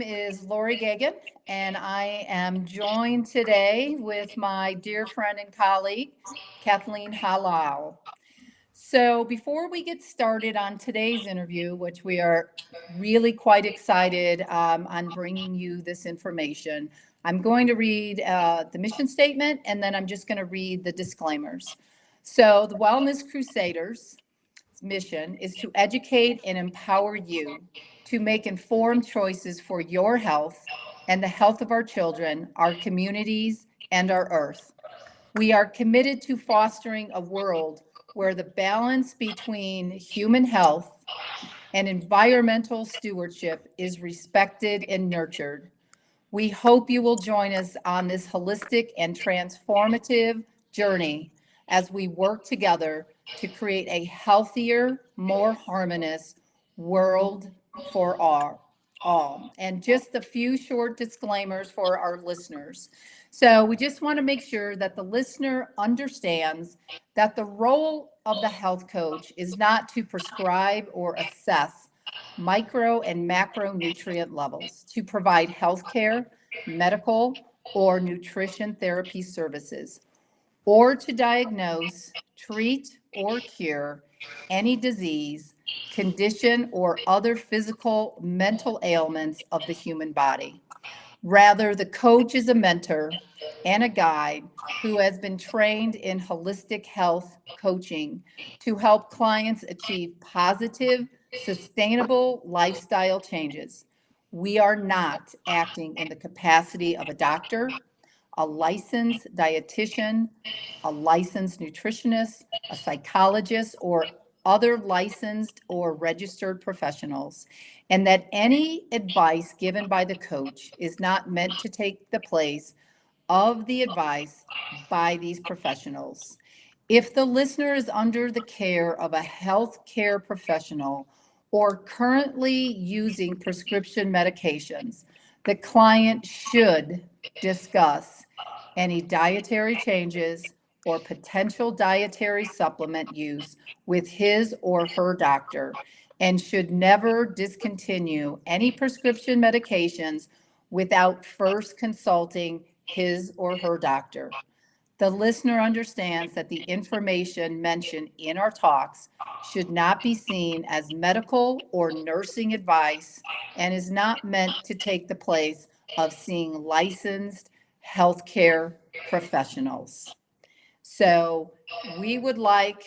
is Laurie Gagan, and I am joined today with my dear friend and colleague, Kathleen Hallal. So, before we get started on today's interview, which we are really quite excited on bringing you this information, I'm going to read the mission statement and then I'm just going to read the disclaimers. So, the Wellness Crusaders mission is to educate and empower you to make informed choices for your health and the health of our children, our communities, and our earth. We are committed to fostering a world where the balance between human health and environmental stewardship is respected and nurtured. We hope you will join us on this holistic and transformative journey as we work together to create a healthier, more harmonious world for all. And just a few short disclaimers for our listeners. So we just want to make sure that the listener understands that the role of the health coach is not to prescribe or assess micro and macronutrient levels, to provide healthcare, medical, or nutrition therapy services, or to diagnose, treat, or cure any disease, condition, or other physical, mental ailments of the human body. Rather, the coach is a mentor and a guide who has been trained in holistic health coaching to help clients achieve positive, sustainable lifestyle changes. We are not acting in the capacity of a doctor, a licensed dietitian, a licensed nutritionist, a psychologist, or other licensed or registered professionals, and that any advice given by the coach is not meant to take the place of the advice by these professionals. If the listener is under the care of a healthcare professional or currently using prescription medications, the client should discuss any dietary changes or potential dietary supplement use with his or her doctor and should never discontinue any prescription medications without first consulting his or her doctor. The listener understands that the information mentioned in our talks should not be seen as medical or nursing advice and is not meant to take the place of seeing licensed healthcare professionals. So we would like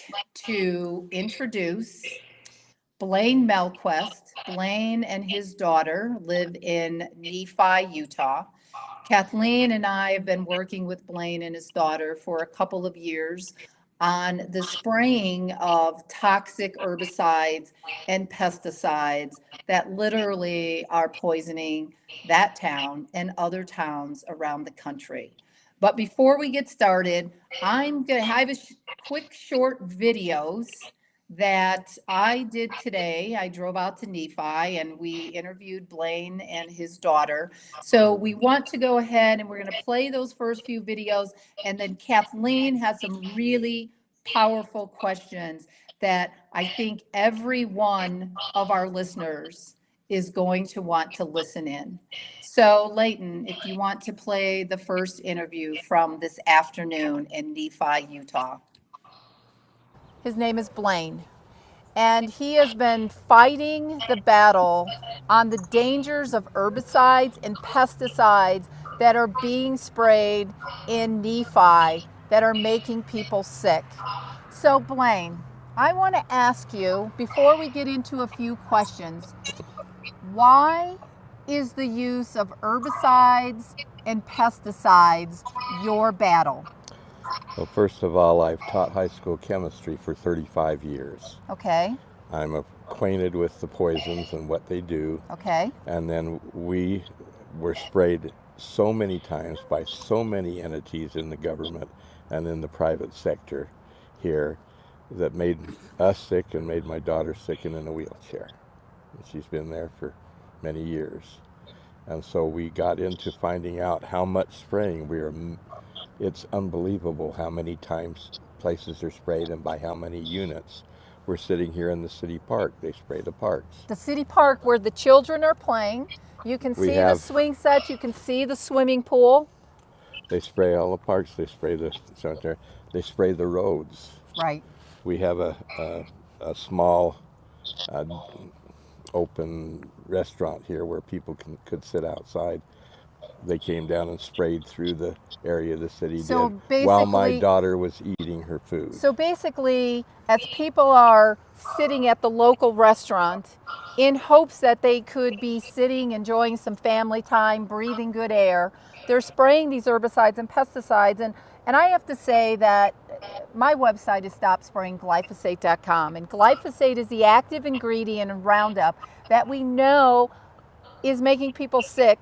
to introduce Blaine Melquest. Blaine and his daughter live in Nephi, Utah. Kathleen and I have been working with Blaine and his daughter for a couple of years on the spraying of toxic herbicides and pesticides that literally are poisoning that town and other towns around the country. But before we get started, I'm going to have quick short videos that I did today. I drove out to Nephi and we interviewed Blaine and his daughter. So we want to go ahead and we're going to play those first few videos. And then Kathleen has some really powerful questions that I think every one of our listeners is going to want to listen in. So Leighton, if you want to play the first interview from this afternoon in Nephi, Utah. His name is Blaine, and he has been fighting the battle on the dangers of herbicides and pesticides that are being sprayed in Nephi that are making people sick. So Blaine, I want to ask you, before we get into a few questions, why is the use of herbicides and pesticides your battle? Well, first of all, I've taught high school chemistry for 35 years. Okay. I'm acquainted with the poisons and what they do. Okay. And then we were sprayed so many times by so many entities in the government and in the private sector here that made us sick and made my daughter sick and in a wheelchair. And she's been there for many years. And so we got into finding out how much spraying it's unbelievable how many times places are sprayed and by how many units. we're sitting here in the city park. They spray the parks. The city park where the children are playing. You can We see the have- swing set. You can see the swimming pool. They spray all the parks. They spray the cemetery. They spray the roads. Right. We have a small open restaurant here where people could sit outside. They came down and sprayed through the area the city So did while my basically- daughter was eating her food. So basically, as people are sitting at the local restaurant in hopes that they could be sitting, enjoying some family time, breathing good air, they're spraying these herbicides and pesticides. And I have to say that my website is stopsprayingglyphosate.com. And glyphosate is the active ingredient in Roundup that we know is making people sick.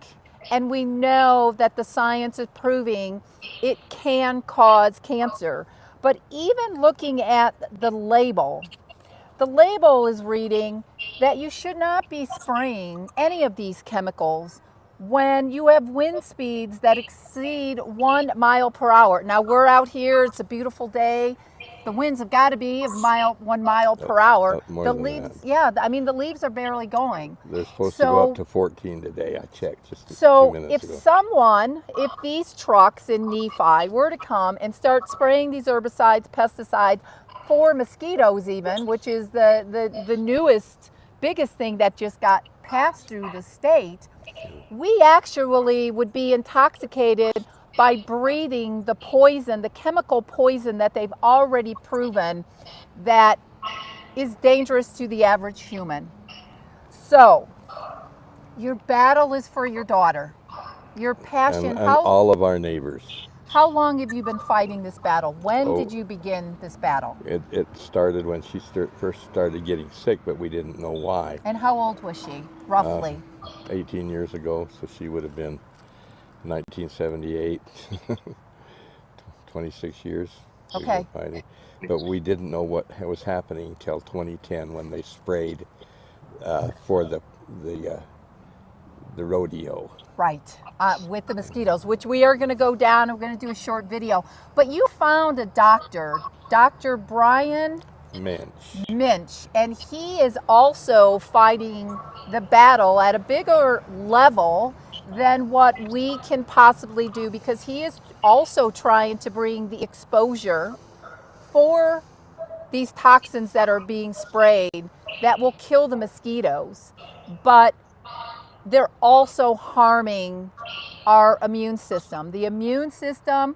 And we know that the science is proving it can cause cancer. But even looking at the label is reading that you should not be spraying any of these chemicals when you have wind speeds that exceed 1 mile per hour. Now we're out here, it's a beautiful day. The winds have got to be 1 mile per hour. More The than leaves, that. yeah, I mean the leaves are barely going. They're supposed to go up to 14 today. I checked just a So few if minutes ago. if these trucks in Nephi were to come and start spraying these herbicides, pesticides for mosquitoes even, which is the newest, biggest thing that just got passed through the state, we actually would be intoxicated by breathing the poison, the chemical poison that they've already proven that is dangerous to the average human. So, your battle is for your daughter. Your passion. And all of our neighbors. How long have you been fighting this battle? When Oh. did you begin this battle? It started when she first started getting sick, but we didn't know why. And how old was she, roughly? 18 years ago, so she would have been 1978, 26 years. we were Okay. fighting. But we didn't know what was happening until 2010 when they sprayed for the rodeo. Right, with the mosquitoes, which we are going to go down. We're going to do a short video. But you found a doctor, Dr. Brian Minch, and he is also fighting the battle at a bigger level than what we can possibly do, because he is also trying to bring the exposure for these toxins that are being sprayed that will kill the mosquitoes, but they're also harming our immune system, the immune system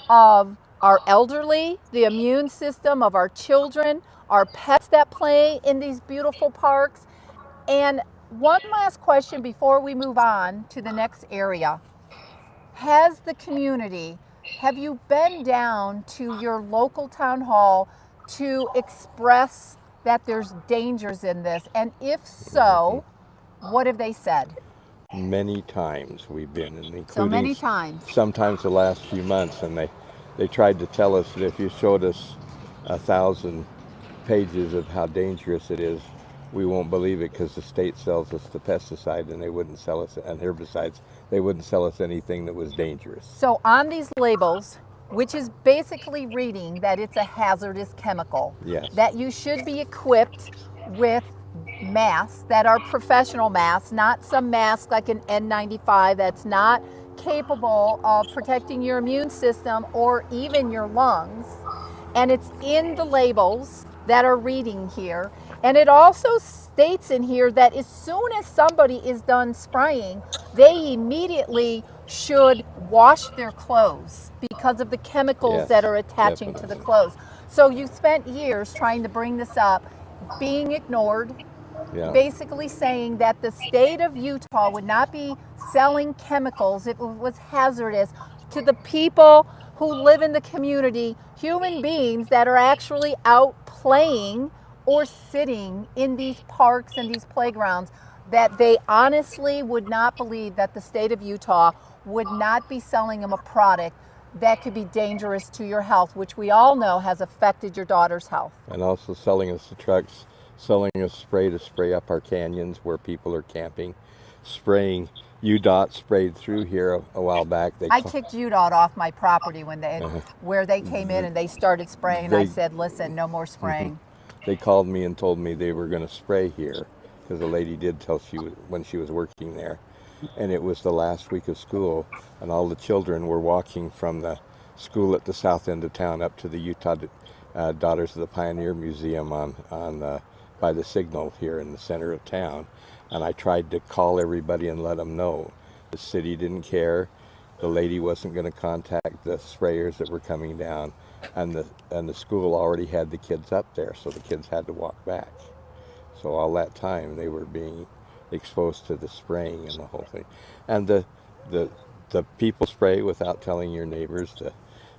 of our elderly, the immune system of our children, our pets that play in these beautiful parks. And one last question before we move on to the next area. Has the community, have you been down to your local town hall to express that there's dangers in this? And if so, what have they said? Many times we've been, and including So many times. sometimes the last few months, and they tried to tell us that if you showed us 1,000 pages of how dangerous it is, we won't believe it, because the state sells us the pesticide and they wouldn't sell us, and herbicides, they wouldn't sell us anything that was dangerous. So on these labels, which is basically reading that it's a hazardous chemical, Yes. that you should be equipped with masks that are professional masks, not some mask like an N95 that's not capable of protecting your immune system or even your lungs. And it's in the labels that are reading here. And it also states in here that as soon as somebody is done spraying, they immediately should wash their clothes because of the chemicals Yes, that are attaching to the definitely. clothes. So you spent years trying to bring this up, being ignored, Yeah. basically saying that the state of Utah would not be selling chemicals, it was hazardous to the people who live in the community, human beings that are actually out playing or sitting in these parks and these playgrounds, that they honestly would not believe that the state of Utah would not be selling them a product that could be dangerous to your health, which we all know has affected your daughter's health. And also selling us the trucks, selling us spray to spray up our canyons where people are camping, spraying. UDOT sprayed through here a while back. I kicked UDOT off my property when they, where they came in and they started spraying. I They- said, listen, no more spraying. they called me and told me they were going to spray here, because the lady did tell when she was working there. And it was the last week of school, and all the children were walking from the school at the south end of town up to the Utah Daughters of the Pioneer Museum by the signal here in the center of town. And I tried to call everybody and let them know. The city didn't care. The lady wasn't going to contact the sprayers that were coming down, and the school already had the kids up there, so the kids had to walk back. So all that time they were being exposed to the spraying and the whole thing. And the people spray without telling your neighbors.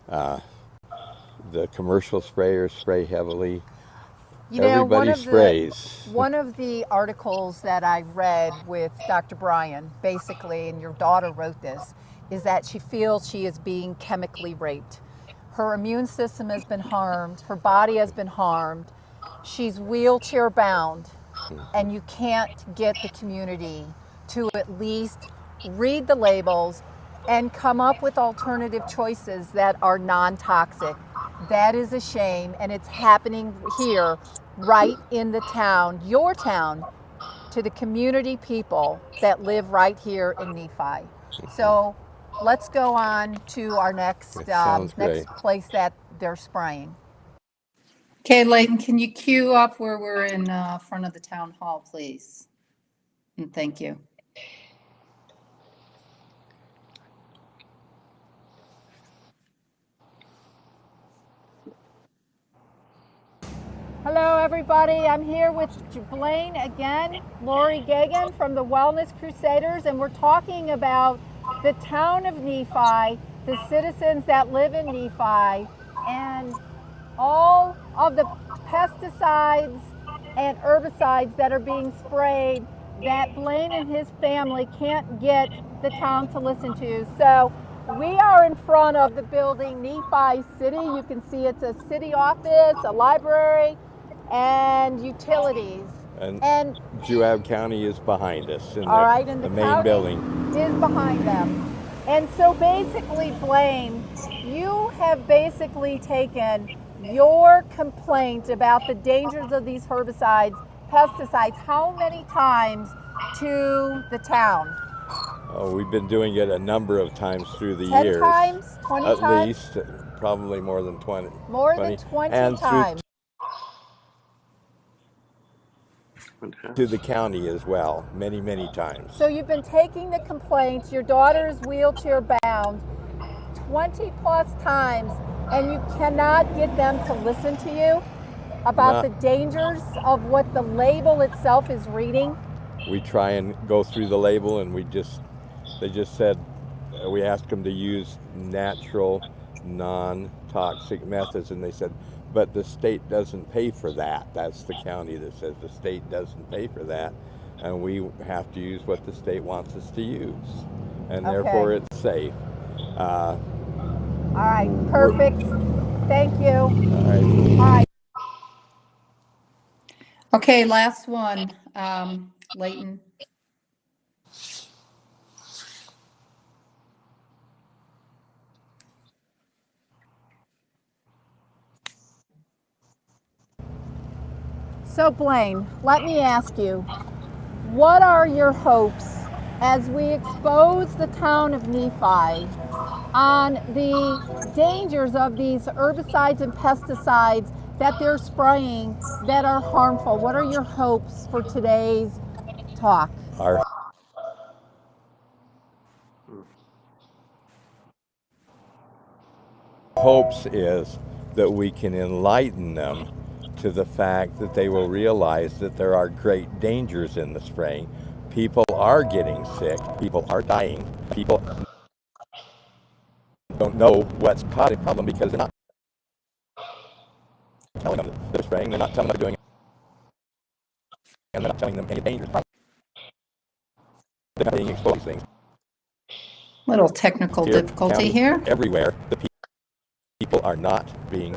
The commercial sprayers spray heavily. You know, Everybody sprays. One of the articles that I read with Dr. Bryan, basically, and your daughter wrote this, is that she feels she is being chemically raped. Her immune system has been harmed. Her body has been harmed. She's wheelchair bound, and you can't get the community to at least read the labels and come up with alternative choices that are non-toxic. That is a shame, and it's happening here, right in the town, your town, to the community people that live right here in Nephi. So let's go on to our next place that they're spraying. Okay, Leighton, can you cue up where we're in front of the town hall, please? And thank you. Hello, everybody. I'm here with Blaine again, Laurie, Gagan from the Wellness Crusaders, and we're talking about the town of Nephi, the citizens that live in Nephi, and all of the pesticides and herbicides that are being sprayed that Blaine and his family can't get the town to listen to. So we are in front of the building Nephi City. You can see it's a city office, a library, and utilities. And Juab County is behind us. And the main building is behind them. And so basically, Blaine, you have basically taken your complaint about the dangers of these herbicides, pesticides, how many times to the town? Oh, we've been doing it a number of times through the 10 years. times? 20 At times? least, probably more than 20. More than 20 times. To the county as well, many, many times. So you've been taking the complaints, your daughter is wheelchair bound, 20 plus times, and you cannot get them to listen to you about the dangers of what the label itself is reading? We try and go through the label, and they just said, we asked them to use natural, non-toxic methods, and they said, but the state doesn't pay for that. That's the county that says the state doesn't pay for that, and we have to use what the state wants us to use, and therefore it's safe. All right, perfect. Thank you. All right. Okay, last one, Leighton. So Blaine, let me ask you, what are your hopes as we expose the town of Nephi on the dangers of these herbicides and pesticides that they're spraying that are harmful? What are your hopes for today's talk? Our hopes is that we can enlighten them to the fact that they will realize that there are great dangers in the spraying. People are getting sick. People are dying. People don't know what's causing the problem because they're not telling them that they're spraying. They're not telling them they're doing it. And they're not telling them any dangerous problem. They're not being exposed to things. Little technical difficulty here. Everywhere, the people are not being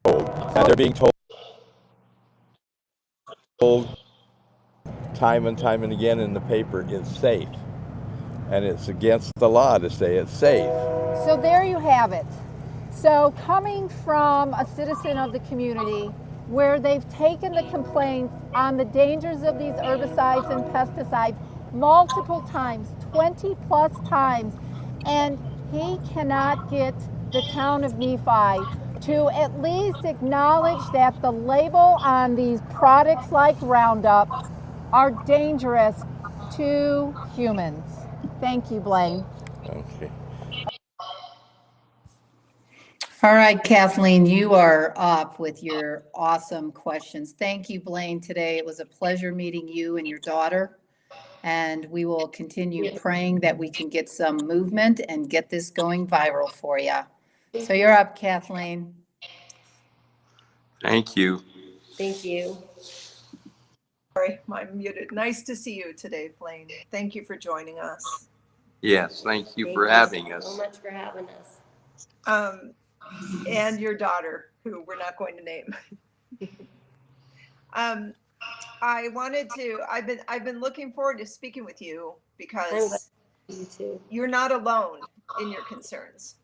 told. And they're being told time and time and again in the paper, it's safe. And it's against the law to say it's safe. So there you have it. So coming from a citizen of the community where they've taken the complaints on the dangers of these herbicides and pesticides multiple times, 20 plus times, and he cannot get the town of Nephi to at least acknowledge that the label on these products like Roundup are dangerous to humans. Thank you, Blaine. Okay. All right, Kathleen, you are up with your awesome questions. Thank you, Blaine, today. It was a pleasure meeting you and your daughter. And we will continue praying that we can get some movement and get this going viral for you. So you're up, Kathleen. Thank you. Thank you. Sorry, I'm muted. Nice to see you today, Blaine. Thank you for joining us. Yes, thank you Thank for you having so us. much for having us. And your daughter, who we're not going to name. I wanted to. I've been looking forward to speaking with you because You too. you're not alone in your concerns.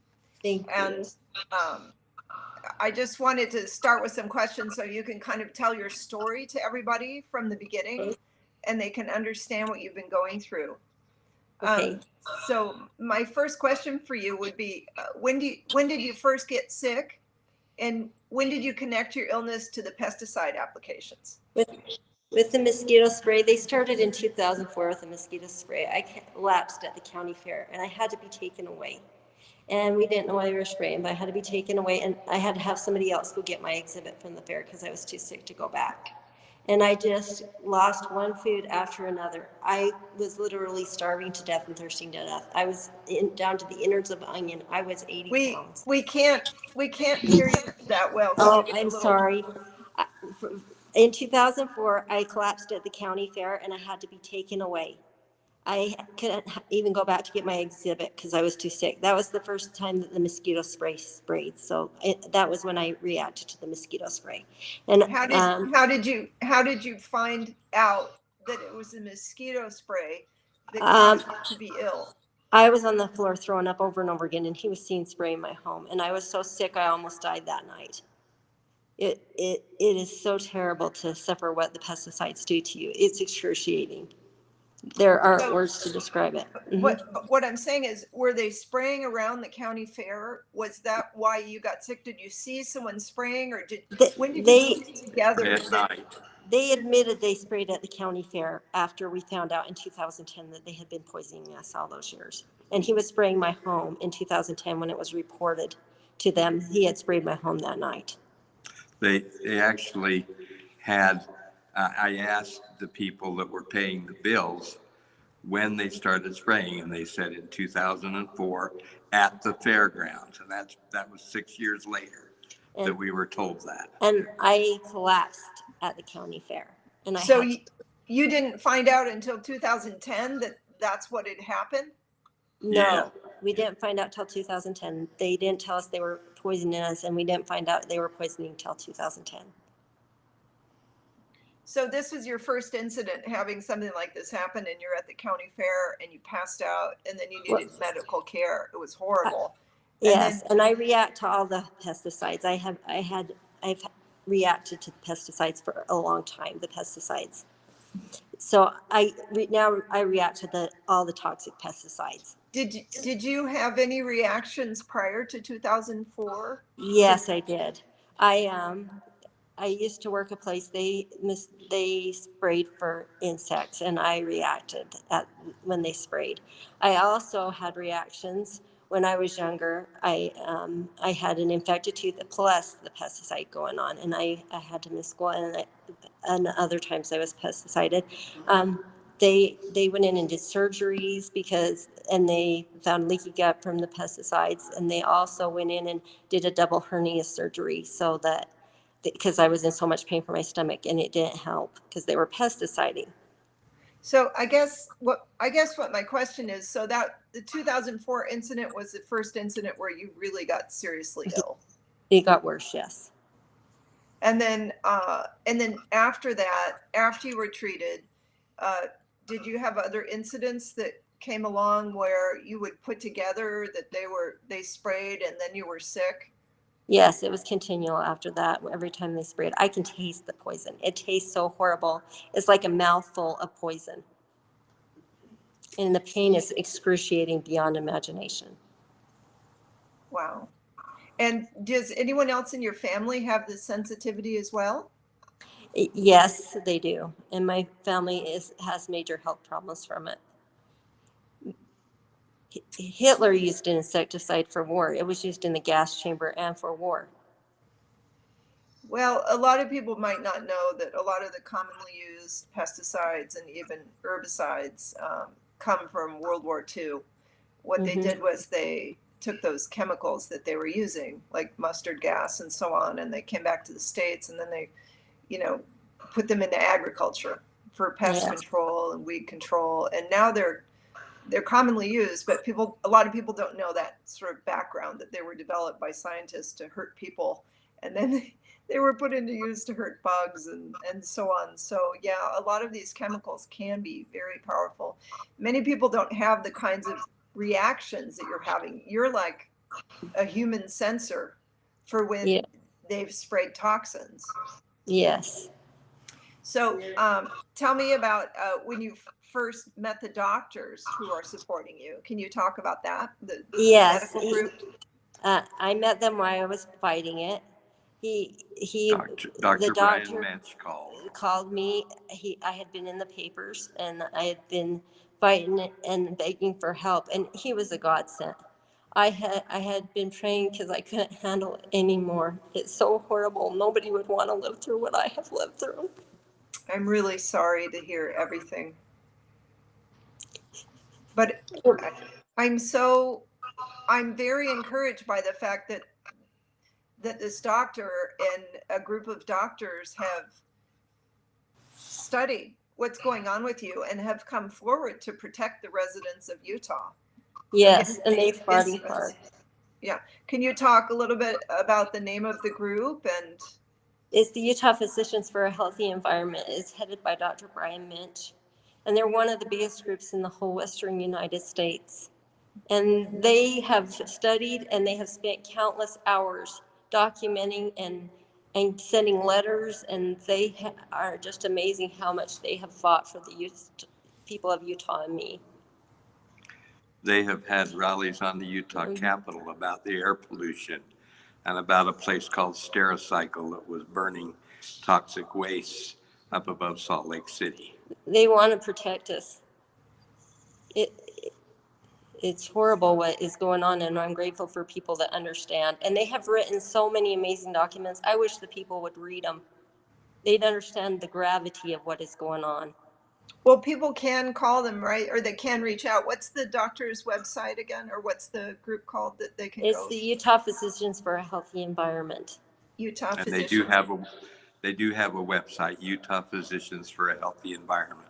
Thank you. And I just wanted to start with some questions so you can kind of tell your story to everybody from the beginning, Okay. and they can understand what you've been going through. Okay. So my first question for you would be, when did you first get sick, and when did you connect your illness to the pesticide applications? With the mosquito spray, they started in 2004 with the mosquito spray. I lapsed at the county fair, and I had to be taken away. And we didn't know why they were spraying, but I had to be taken away, and I had to have somebody else go get my exhibit from the fair because I was too sick to go back. And I just lost one food after another. I was literally starving to death and thirsting to death. I was down to the innards of an onion. I was 80 pounds. We can't hear you that well. Oh, I'm sorry. In 2004, I collapsed at the county fair, and I had to be taken away. I couldn't even go back to get my exhibit because I was too sick. That was the first time that the mosquito spray sprayed. So that was when I reacted to the mosquito spray. And how did you find out that it was the mosquito spray that caused you to be ill? I was on the floor throwing up over and over again, and he was seen spraying my home. And I was so sick, I almost died that night. It is so terrible to suffer what the pesticides do to you. It's excruciating. There aren't words to describe it. Mm-hmm. What I'm saying is, were they spraying around the county fair? Was that why you got sick? Did you see someone spraying, or when did you put it together? They admitted they sprayed at the county fair after we found out in 2010 that they had been poisoning us all those years. And he was spraying my home in 2010 when it was reported to them. He had sprayed my home that night. They actually had, I asked the people that were paying the bills when they started spraying, and they said in 2004 at the fairgrounds. And that was 6 years later that we were told that. And I collapsed at the county fair. And you didn't find out until 2010 that that's what had happened? No, we didn't find out till 2010. They didn't tell us they were poisoning us, and we didn't find out they were poisoning till 2010. So this was your first incident having something like this happen, and you're at the county fair and you passed out, and then you needed medical care. It was horrible. Yes, and I react to all the pesticides. I've reacted to pesticides for a long time, the pesticides. So I react to all the toxic pesticides. Did you have any reactions prior to 2004? Yes, I did. I used to work a place, they sprayed for insects, and I reacted when they sprayed. I also had reactions when I was younger. I had an infected tooth plus the pesticide going on, and I had to miss school, and other times I was pesticided. They went in and did surgeries and they found leaky gut from the pesticides, and they also went in and did a double hernia surgery because I was in so much pain for my stomach, and it didn't help because they were pesticiding. So I guess what my question is, so that the 2004 incident was the first incident where you really got seriously ill. It got worse, yes. And then after that, after you were treated, did you have other incidents that came along where you would put together that they sprayed and then you were sick? Yes, it was continual after that. Every time they sprayed, I can taste the poison. It tastes so horrible. It's like a mouthful of poison. And the pain is excruciating beyond imagination. Wow. And does anyone else in your family have this sensitivity as well? Yes, they do. And my family has major health problems from it. Hitler used an insecticide for war. It was used in the gas chamber and for war. Well, a lot of people might not know that a lot of the commonly used pesticides and even herbicides come from World War II. What they did was they took those chemicals that they were using, like mustard gas and so on, and they came back to the States, and then they, put them into agriculture for pest control and weed control. And now they're commonly used, but a lot of people don't know that sort of background, that they were developed by scientists to hurt people, and then they were put into use to hurt bugs and so on. So yeah, a lot of these chemicals can be very powerful. Many people don't have the kinds of reactions that you're having. You're like a human sensor for when they've sprayed toxins. Yes. So tell me about when you first met the doctors who are supporting you. Can you talk about that? The medical group? I met them while I was fighting it. Dr. Brian Metz called me. I had been in the papers, and I had been fighting it and begging for help, and he was a godsend. I had been praying because I couldn't handle it anymore. It's so horrible. Nobody would want to live through what I have lived through. I'm really sorry to hear everything. But I'm very encouraged by the fact that this doctor and a group of doctors have studied what's going on with you and have come forward to protect the residents of Utah. Yes, and they fought hard. Yeah. Can you talk a little bit about the name of the group? And it's the Utah Physicians for a Healthy Environment. It's headed by Dr. Brian Metz, and they're one of the biggest groups in the whole Western United States. And they have studied, and they have spent countless hours documenting and sending letters, and they are just amazing how much they have fought for the people of Utah and me. They have had rallies on the Utah Capitol about the air pollution and about a place called Stericycle that was burning toxic waste up above Salt Lake City. They want to protect us. It's horrible what is going on, and I'm grateful for people that understand. And they have written so many amazing documents. I wish the people would read them. They'd understand the gravity of what is going on. Well, people can call them, right? Or they can reach out. What's the doctor's website again? Or what's the group called that they can go? It's the Utah Physicians for a Healthy Environment. Utah Physicians. And they do have a website, Utah Physicians for a Healthy Environment.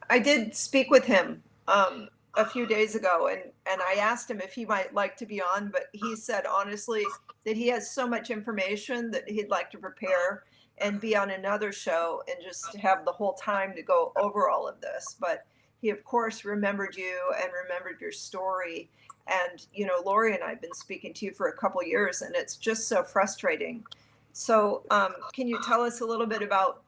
I did speak with him a few days ago, and I asked him if he might like to be on, but he said honestly that he has so much information that he'd like to prepare and be on another show and just have the whole time to go over all of this. But he of course remembered you and remembered your story. And Laurie and I have been speaking to you for a couple years, and it's just so frustrating. So can you tell us a little bit about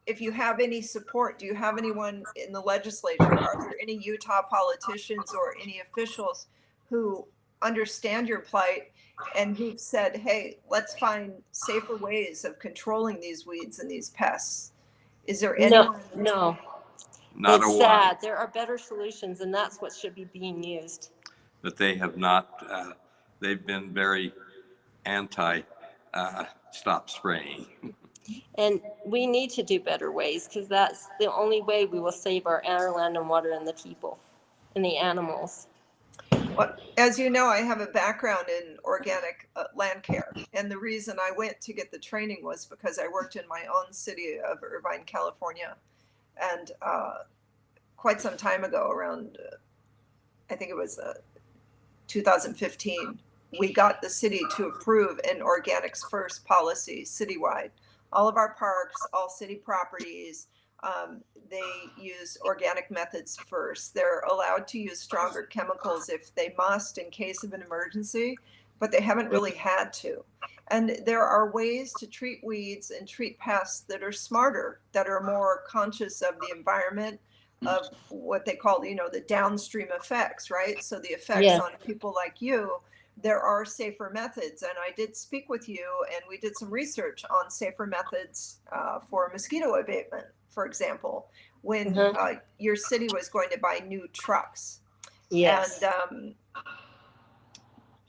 if you have any support? Do you have anyone in the legislature? Are there any Utah politicians or any officials who understand your plight and who've said, hey, let's find safer ways of controlling these weeds and these pests? Is there anyone? No. Not it's a sad. one. There are better solutions, and that's what should be being used. But they have not, they've been very anti stop spraying. And we need to do better ways, because that's the only way we will save our air, land, and water, and the people and the animals. Well, as you know, I have a background in organic land care. And the reason I went to get the training was because I worked in my own city of Irvine, California. And quite some time ago, around, I think it was 2015, we got the city to approve an organics first policy citywide. All of our parks, all city properties, they use organic methods first. They're allowed to use stronger chemicals if they must in case of an emergency, but they haven't really had to. And there are ways to treat weeds and treat pests that are smarter, that are more conscious of the environment, of what they call, the downstream effects, right? So the effects Yes. on people like you, there are safer methods. And I did speak with you, and we did some research on safer methods for mosquito abatement, for example, when your city was going to buy new trucks. Yes.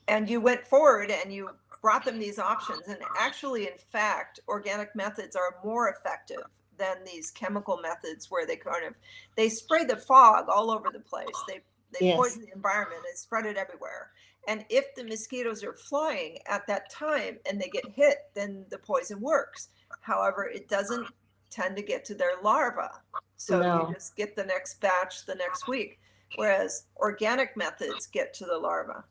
And you went forward and you brought them these options. And actually, in fact, organic methods are more effective than these chemical methods where they spray the fog all over the place. They Yes. poison the environment and spread it everywhere. And if the mosquitoes are flying at that time and they get hit, then the poison works. However, it doesn't tend to get to their larvae. So No. you just get the next batch the next week. Whereas organic methods get to the larvae.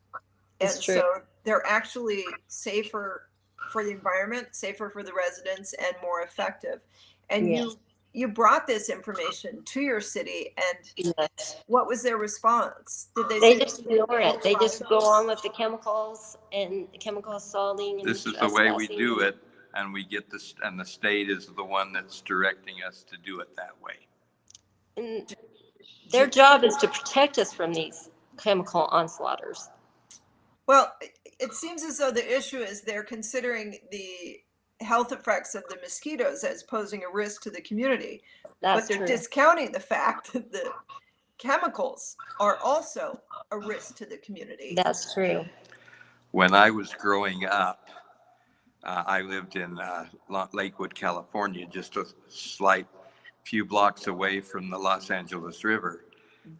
It's And true. so they're actually safer for the environment, safer for the residents, and more effective. And Yes. you brought this information to your city, and Yes. what was their response? Did they They say just ignore it. They just go on with the chemicals and chemical salting. And This is the way we trespassing. do it, and we get this, and the state is the one that's directing us to do it that way. And their job is to protect us from these chemical onslaughters. Well, it seems as though the issue is they're considering the health effects of the mosquitoes as posing a risk to the community. That's But they're true. discounting the fact that the chemicals are also a risk to the community. That's true. When I was growing up, I lived in Lakewood, California, just a slight few blocks away from the Los Angeles River.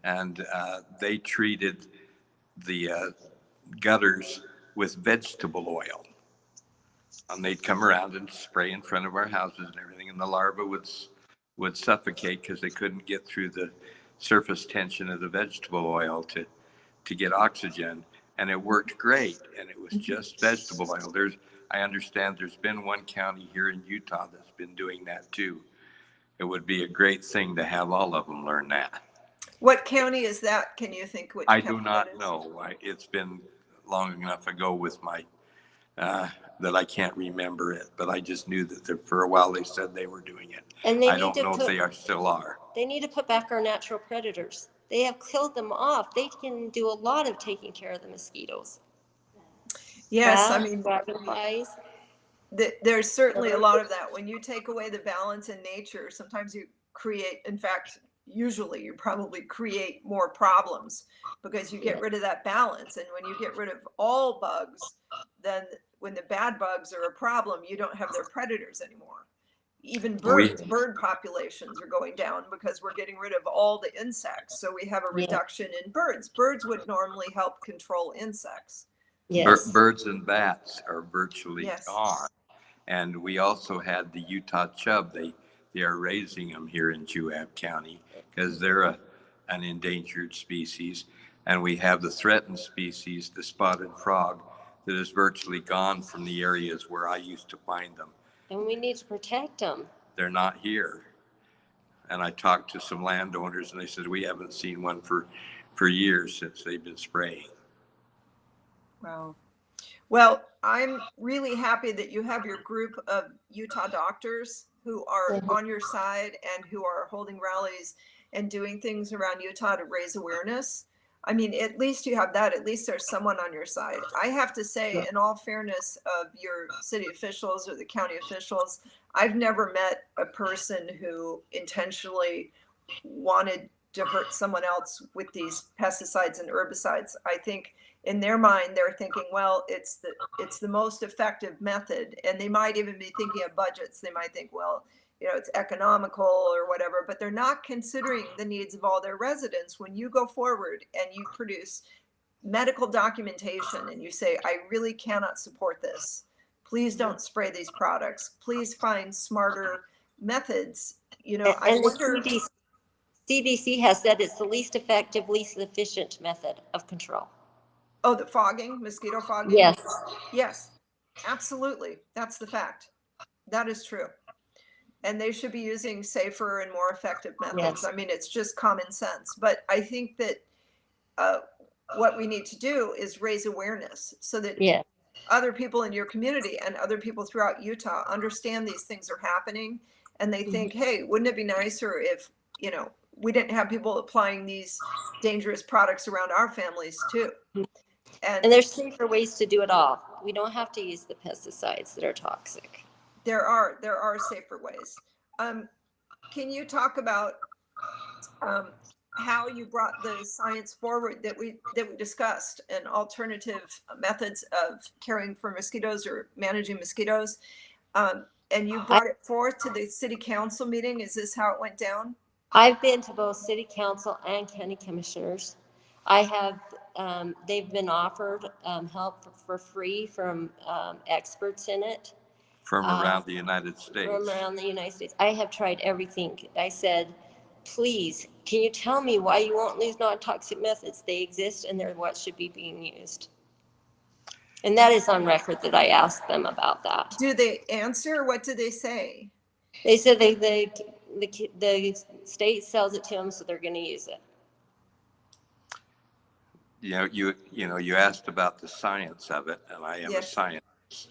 And they treated the gutters with vegetable oil. And they'd come around and spray in front of our houses and everything, and the larvae would suffocate because they couldn't get through the surface tension of the vegetable oil to get oxygen. And it worked great, and it was just vegetable oil. I understand there's been one county here in Utah that's been doing that too. It would be a great thing to have all of them learn that. What county is that? Can you think which I county do that not is? know. It's been long enough ago with my that I can't remember it, but I just knew that for a while they said they were doing it. And they I need don't to know put, if they still are. They need to put back our natural predators. They have killed them off. They can do a lot of taking care of the mosquitoes. Yes, I Bats, mean, dragonflies. there's certainly a lot of that. When you take away the balance in nature, sometimes you create, in fact, usually you probably create more problems because you get rid of that balance. And when you get rid of all bugs, then when the bad bugs are a problem, you don't have their predators anymore. Even bird populations are going down because we're getting rid of all the insects. So we have a reduction in birds. Birds would normally help control insects. Yes. Birds and bats are virtually gone. And we also had the Utah chub. They are raising them here in Juab County because they're an endangered species. And we have the threatened species, the spotted frog, that is virtually gone from the areas where I used to find them. And we need to protect them. They're not here. And I talked to some landowners and they said, we haven't seen one for years since they've been spraying. Wow. Well, I'm really happy that you have your group of Utah doctors who are on your side and who are holding rallies and doing things around Utah to raise awareness. I mean, at least you have that. At least there's someone on your side. I have to say, in all fairness of your city officials or the county officials, I've never met a person who intentionally wanted to hurt someone else with these pesticides and herbicides. I think in their mind, they're thinking, well, it's the most effective method. And they might even be thinking of budgets. They might think, well, it's economical or whatever, but they're not considering the needs of all their residents. When you go forward and you produce medical documentation and you say, I really cannot support this, please don't spray these products. Please find smarter methods. I wonder. The CDC has said it's the least effective, least efficient method of control. Oh, the fogging, mosquito fogging? Yes. Yes, absolutely. That's the fact. That is true. And they should be using safer and more effective methods. Yes. I mean, it's just common sense. But I think that what we need to do is raise awareness so that Yeah. other people in your community and other people throughout Utah understand these things are happening, and they think, hey, wouldn't it be nicer if, we didn't have people applying these dangerous products around our families too. And there's safer ways to do it all. We don't have to use the pesticides that are toxic. There are safer ways. Can you talk about how you brought the science forward that we discussed, and alternative methods of caring for mosquitoes or managing mosquitoes, and you brought it forth to the city council meeting? Is this how it went down? I've been to both city council and county commissioners. I have, they've been offered help for free from experts in it. From around the United States. From around the United States. I have tried everything. I said, please, can you tell me why you won't use non-toxic methods? They exist and they're what should be being used. And that is on record that I asked them about that. Do they answer? What do they say? They said the state sells it to them, so they're going to use it. You asked about the science of it, and I am a scientist.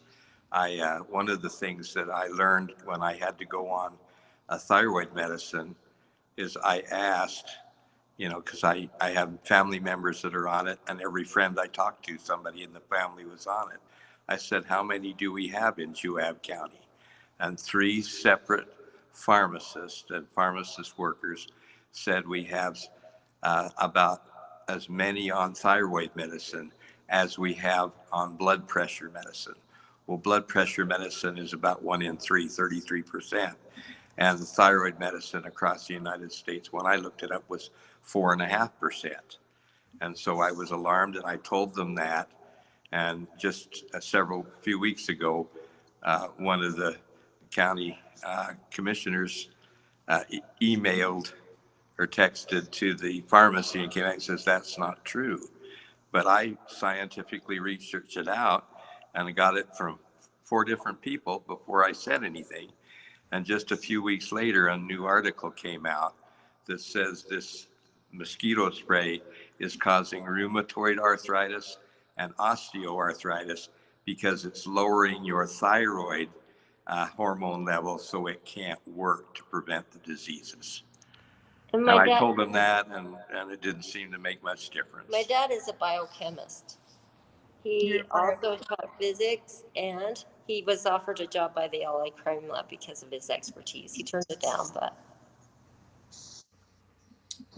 One of the things that I learned when I had to go on a thyroid medicine is I asked, because I have family members that are on it, and every friend I talked to, somebody in the family was on it. I said, how many do we have in Juab County? And 3 separate pharmacists and pharmacist workers said we have about as many on thyroid medicine as we have on blood pressure medicine. Well, blood pressure medicine is about 1 in 3, 33%. And the thyroid medicine across the United States, when I looked it up, was 4.5%. And so I was alarmed, and I told them that. And just few weeks ago, one of the county commissioners emailed or texted to the pharmacy and came out and says, that's not true. But I scientifically researched it out and got it from 4 different people before I said anything. And just a few weeks later, a new article came out that says this mosquito spray is causing rheumatoid arthritis and osteoarthritis because it's lowering your thyroid hormone level so it can't work to prevent the diseases. And I told them that, and it didn't seem to make much difference. My dad is a biochemist. He also taught physics, and he was offered a job by the LA Crime Lab because of his expertise. He turned it down, but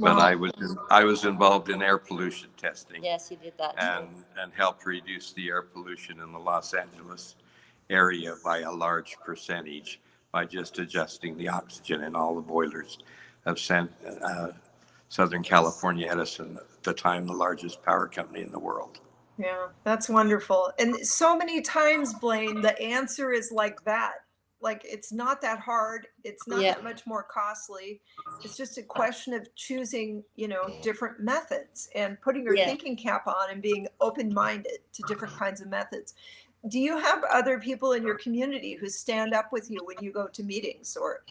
I was involved in air pollution testing. Yes, he did that too. And helped reduce the air pollution in the Los Angeles area by a large percentage by just adjusting the oxygen in all the boilers of Southern California Edison, at the time the largest power company in the world. Yeah, that's wonderful. And so many times, Blaine, the answer is like that. Like, it's not that hard. It's not that much more costly. It's just a question of choosing, different methods and putting your thinking cap on and being open-minded to different kinds of methods. Do you have other people in your community who stand up with you when you go to meetings, or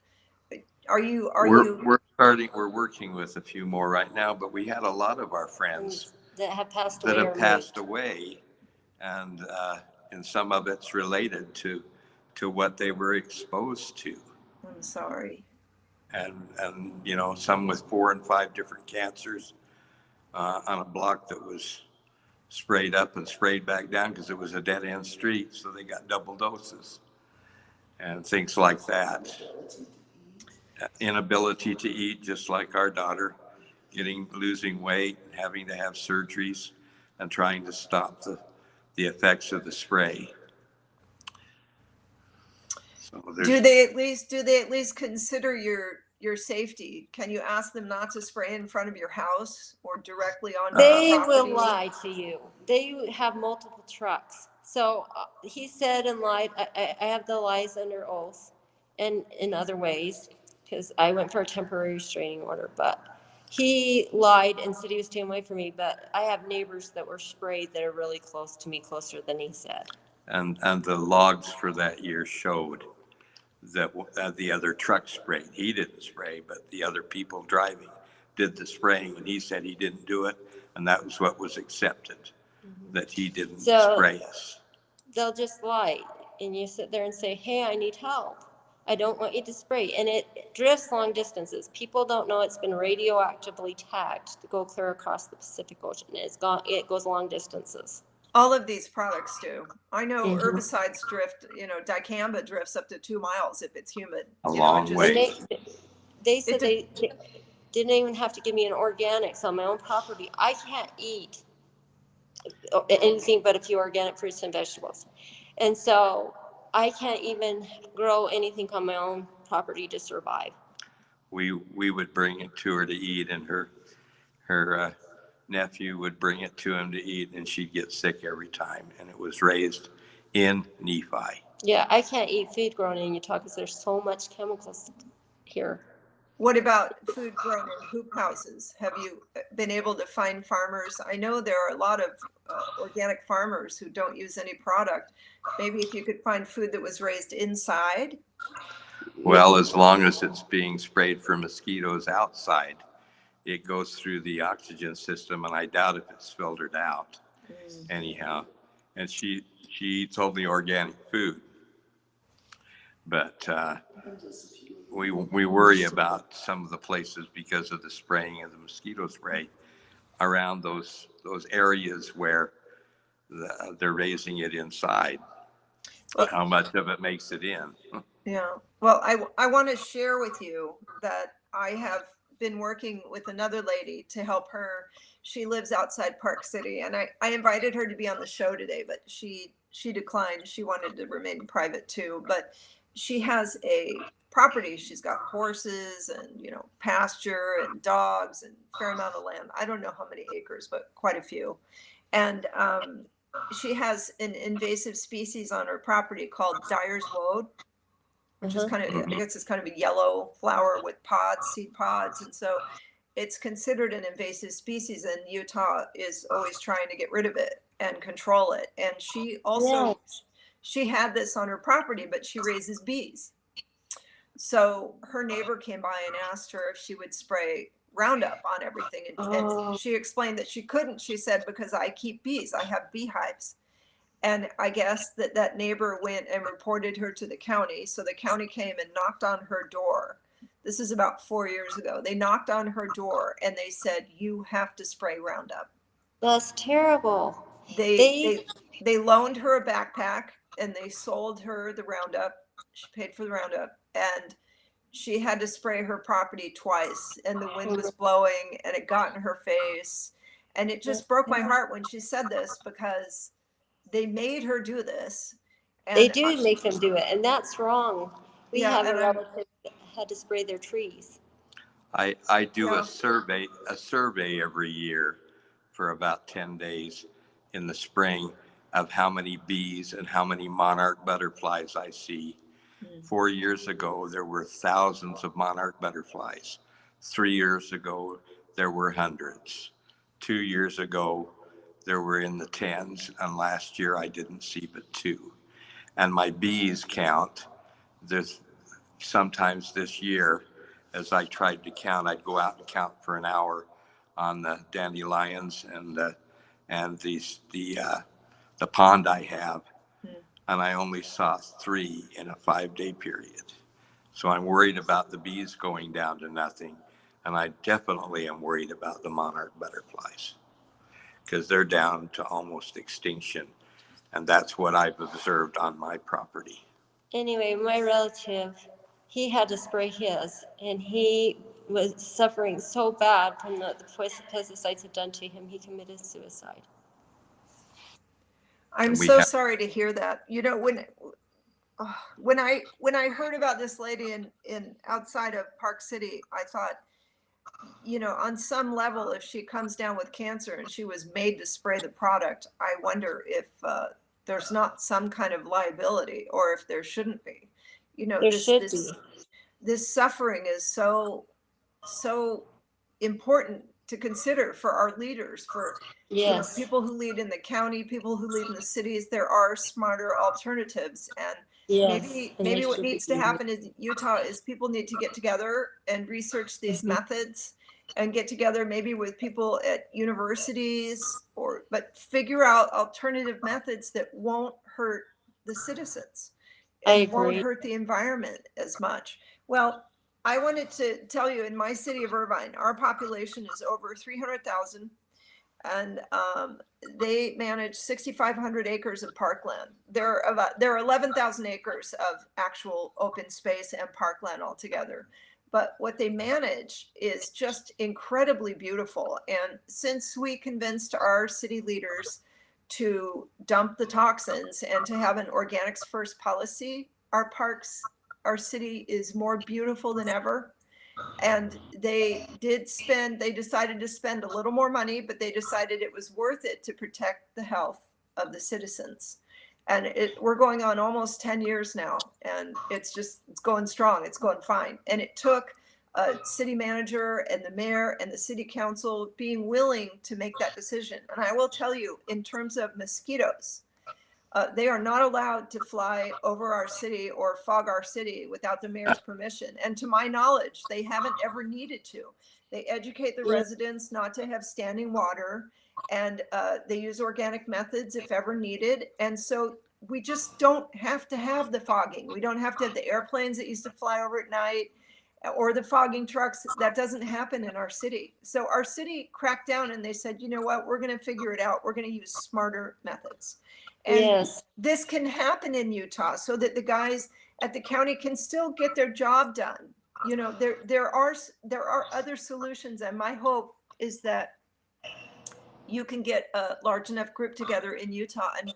we're working with a few more right now, but we had a lot of our friends that have passed away, and some of it's related to what they were exposed to. I'm sorry. And some with 4 and 5 different cancers on a block that was sprayed up and sprayed back down because it was a dead end street, so they got double doses and things like that. Inability to eat, just like our daughter, losing weight, having to have surgeries, and trying to stop the effects of the spray. So do they at least consider your safety? Can you ask them not to spray in front of your house or directly on They your property? will lie to you. They have multiple trucks. So he said and lied. I have the lies under oath and in other ways, because I went for a temporary restraining order, but he lied and said he was staying away from me. But I have neighbors that were sprayed that are really close to me, closer than he said. And the logs for that year showed that the other truck sprayed. He didn't spray, but the other people driving did the spraying, and he said he didn't do it, and that was what was accepted, that he didn't spray us. They'll just lie, and you sit there and say, hey, I need help. I don't want you to spray. And it drifts long distances. People don't know it's been radioactively tagged to go clear across the Pacific Ocean. It goes long distances. All of these products do. I know herbicides drift, dicamba drifts up to 2 miles if it's humid. A long way. They said they didn't even have to give me an organics on my own property. I can't eat anything but a few organic fruits and vegetables. And so I can't even grow anything on my own property to survive. We would bring it to her to eat, and her nephew would bring it to him to eat, and she'd get sick every time. And it was raised in Nephi. Yeah, I can't eat food grown in Utah because there's so much chemicals here. What about food grown in hoop houses? Have you been able to find farmers? I know there are a lot of organic farmers who don't use any product. Maybe if you could find food that was raised inside. Well, as long as it's being sprayed for mosquitoes outside, it goes through the oxygen system, and I doubt if it's filtered out anyhow. And she eats only organic food. But we worry about some of the places because of the spraying of the mosquito spray around those areas where they're raising it inside. How much of it makes it in? Yeah. Well, I want to share with you that I have been working with another lady to help her. She lives outside Park City, and I invited her to be on the show today, but she declined. She wanted to remain private too, but she has a property. She's got horses and, pasture and dogs and a fair amount of land. I don't know how many acres, but quite a few. And she has an invasive species on her property called Dyer's Woad, which is kind of, I guess it's kind of a yellow flower with pods, seed pods. And so it's considered an invasive species, and Utah is always trying to get rid of it and control it. And she also, she had this on her property, but she raises bees. So her neighbor came by and asked her if she would spray Roundup on everything. And she explained that she couldn't. She said, because I keep bees, I have beehives. And I guess that neighbor went and reported her to the county. So the county came and knocked on her door. This is about 4 years ago. They knocked on her door and they said, you have to spray Roundup. That's terrible. They loaned her a backpack and they sold her the Roundup. She paid for the Roundup, and she had to spray her property twice, and the wind was blowing and it got in her face. And it just broke my heart when she said this, because they made her do this. And they do make them do it, and that's wrong. We have a relative that had to spray their trees. I do a survey every year for about 10 days in the spring of how many bees and how many monarch butterflies I see. 4 years ago, there were thousands of monarch butterflies. 3 years ago, there were hundreds. 2 years ago, there were in the tens, and last year I didn't see but 2. And my bees count, sometimes this year, as I tried to count, I'd go out and count for an hour on the dandelions and the pond I have, and I only saw 3 in a 5-day period. So I'm worried about the bees going down to nothing, and I definitely am worried about the monarch butterflies, because they're down to almost extinction, and that's what I've observed on my property. Anyway, my relative, he had to spray his, and he was suffering so bad from the pesticides had done to him, he committed suicide. I'm so sorry to hear that. When I heard about this lady in outside of Park City, I thought, on some level, if she comes down with cancer and she was made to spray the product, I wonder if there's not some kind of liability, or if there shouldn't be. There should be. This suffering is so important to consider for our leaders, for people who lead in the county, people who lead in the cities. There are smarter alternatives, and maybe what needs to happen in Utah is people need to get together and research these methods and get together maybe with people at universities, but figure out alternative methods that won't hurt the citizens and won't hurt the environment as much. Well, I wanted to tell you, in my city of Irvine, our population is over 300,000, and they manage 6,500 acres of parkland. There are 11,000 acres of actual open space and parkland altogether. But what they manage is just incredibly beautiful. And since we convinced our city leaders to dump the toxins and to have an organics first policy, our city is more beautiful than ever. And they decided to spend a little more money, but they decided it was worth it to protect the health of the citizens. And we're going on almost 10 years now, and it's going strong. It's going fine. And it took a city manager and the mayor and the city council being willing to make that decision. And I will tell you, in terms of mosquitoes, they are not allowed to fly over our city or fog our city without the mayor's permission. And to my knowledge, they haven't ever needed to. They educate the residents not to have standing water, and they use organic methods if ever needed. And so we just don't have to have the fogging. We don't have to have the airplanes that used to fly over at night or the fogging trucks. That doesn't happen in our city. So our city cracked down and they said, you know what, we're going to figure it out. We're going to use smarter methods. And this can happen in Utah so that the guys at the county can still get their job done. You know, there are other solutions, and my hope is that you can get a large enough group together in Utah and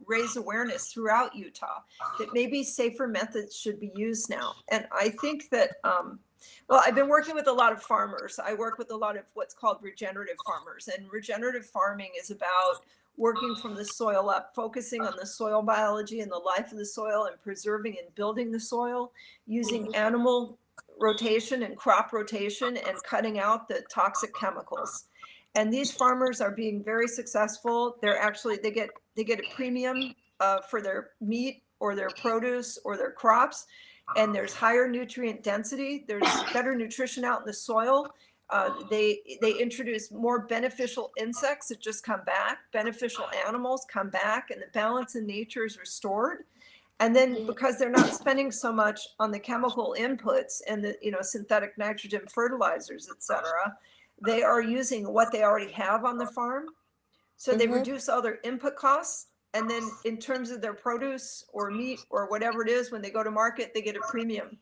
raise awareness throughout Utah that maybe safer methods should be used now. And I think that, well, I've been working with a lot of farmers. I work with a lot of what's called regenerative farmers, and regenerative farming is about working from the soil up, focusing on the soil biology and the life of the soil and preserving and building the soil, using animal rotation and crop rotation and cutting out the toxic chemicals. And these farmers are being very successful. They get a premium for their meat or their produce or their crops, and there's higher nutrient density. There's better nutrition out in the soil. They introduce more beneficial insects that just come back. Beneficial animals come back, and the balance in nature is restored. And then because they're not spending so much on the chemical inputs and the synthetic nitrogen fertilizers, et cetera, they are using what they already have on the farm. So they reduce all their input costs. And then in terms of their produce or meat or whatever it is, when they go to market, they get a premium.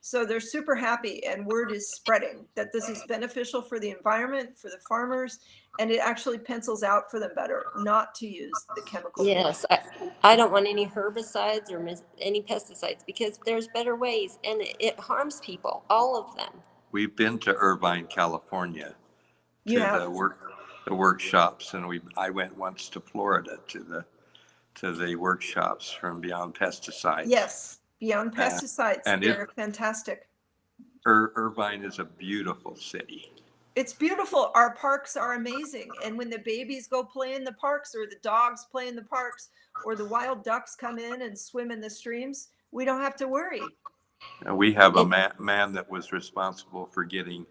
So they're super happy, and word is spreading that this is beneficial for the environment, for the farmers, and it actually pencils out for them better not to use the chemical. Yes, I don't want any herbicides or any pesticides, because there's better ways, and it harms people, all of them. We've been to Irvine, California, to the workshops, and I went once to Florida to the workshops from Beyond Pesticides. Yes. Beyond Pesticides, and they're fantastic. Irvine is a beautiful city. It's beautiful. Our parks are amazing. And when the babies go play in the parks, or the dogs play in the parks, or the wild ducks come in and swim in the streams, we don't have to worry. And we have a man that was responsible for getting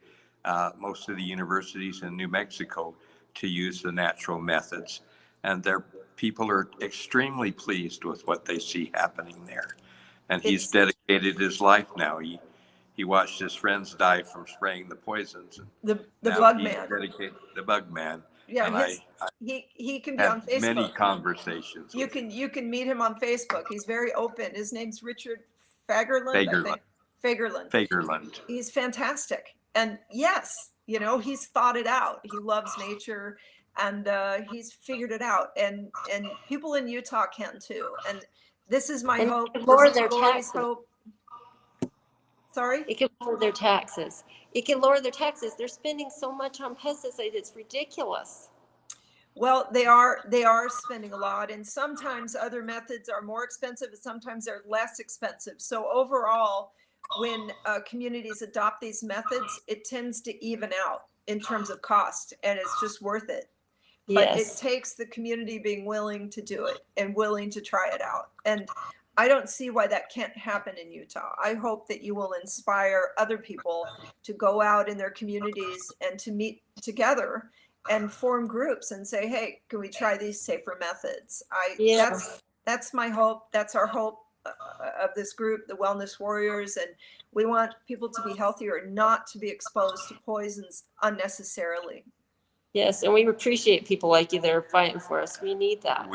most of the universities in New Mexico to use the natural methods. And their people are extremely pleased with what they see happening there. And he's dedicated his life now. He watched his friends die from spraying the poisons. And the bug man. The bug man. Yeah, and he can be on Facebook. Many conversations. You can meet him on Facebook. He's very open. His name's Richard Fagerlund. Fagerlund. He's fantastic. And yes, he's thought it out. He loves nature, and he's figured it out. And people in Utah can too. And this is my hope. Lower their taxes. Sorry? It can lower their taxes. They're spending so much on pesticides. It's ridiculous. Well, they are spending a lot, and sometimes other methods are more expensive, and sometimes they're less expensive. So overall, when communities adopt these methods, it tends to even out in terms of cost, and it's just worth it. But it takes the community being willing to do it and willing to try it out. And I don't see why that can't happen in Utah. I hope that you will inspire other people to go out in their communities and to meet together and form groups and say, hey, can we try these safer methods? Yeah. That's my hope. That's our hope of this group, the Wellness Warriors. And we want people to be healthier, not to be exposed to poisons unnecessarily. Yes, and we appreciate people like you that are fighting for us. We need that.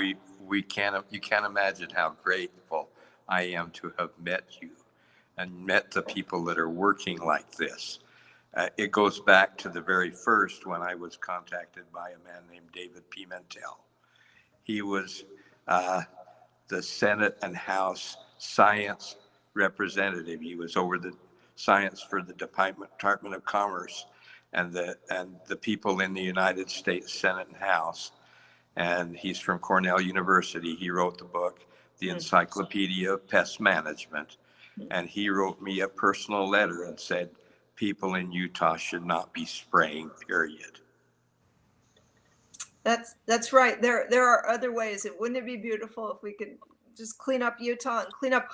You can't imagine how grateful I am to have met you and met the people that are working like this. It goes back to the very first when I was contacted by a man named David Pimentel. He was the Senate and House science representative. He was over the science for the Department of Commerce and the people in the United States Senate and House. And he's from Cornell University. He wrote the book, The Encyclopedia of Pest Management. And he wrote me a personal letter and said, people in Utah should not be spraying, period. That's right. There are other ways. Wouldn't it be beautiful if we could just clean up Utah and clean up?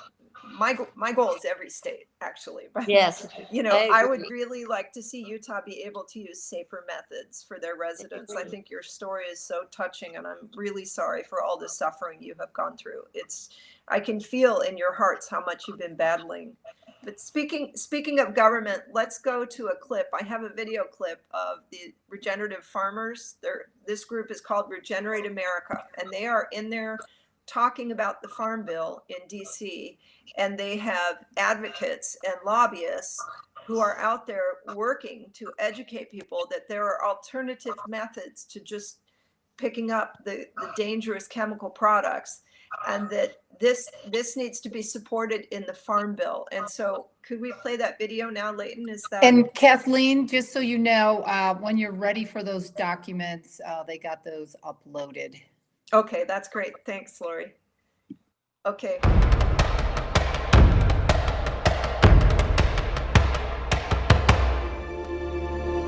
My goal is every state, actually. But, Yes. I would really like to see Utah be able to use safer methods for their residents. I think your story is so touching, and I'm really sorry for all the suffering you have gone through. I can feel in your hearts how much you've been battling. But speaking of government, let's go to a clip. I have a video clip of the regenerative farmers. This group is called Regenerate America, and they are in there talking about the Farm Bill in DC, and they have advocates and lobbyists who are out there working to educate people that there are alternative methods to just picking up the dangerous chemical products, and that this needs to be supported in the Farm Bill. And so could we play that video now, Leighton? And Kathleen, just so you know, when you're ready for those documents, they got those uploaded. Okay, that's great. Thanks, Laurie. Okay.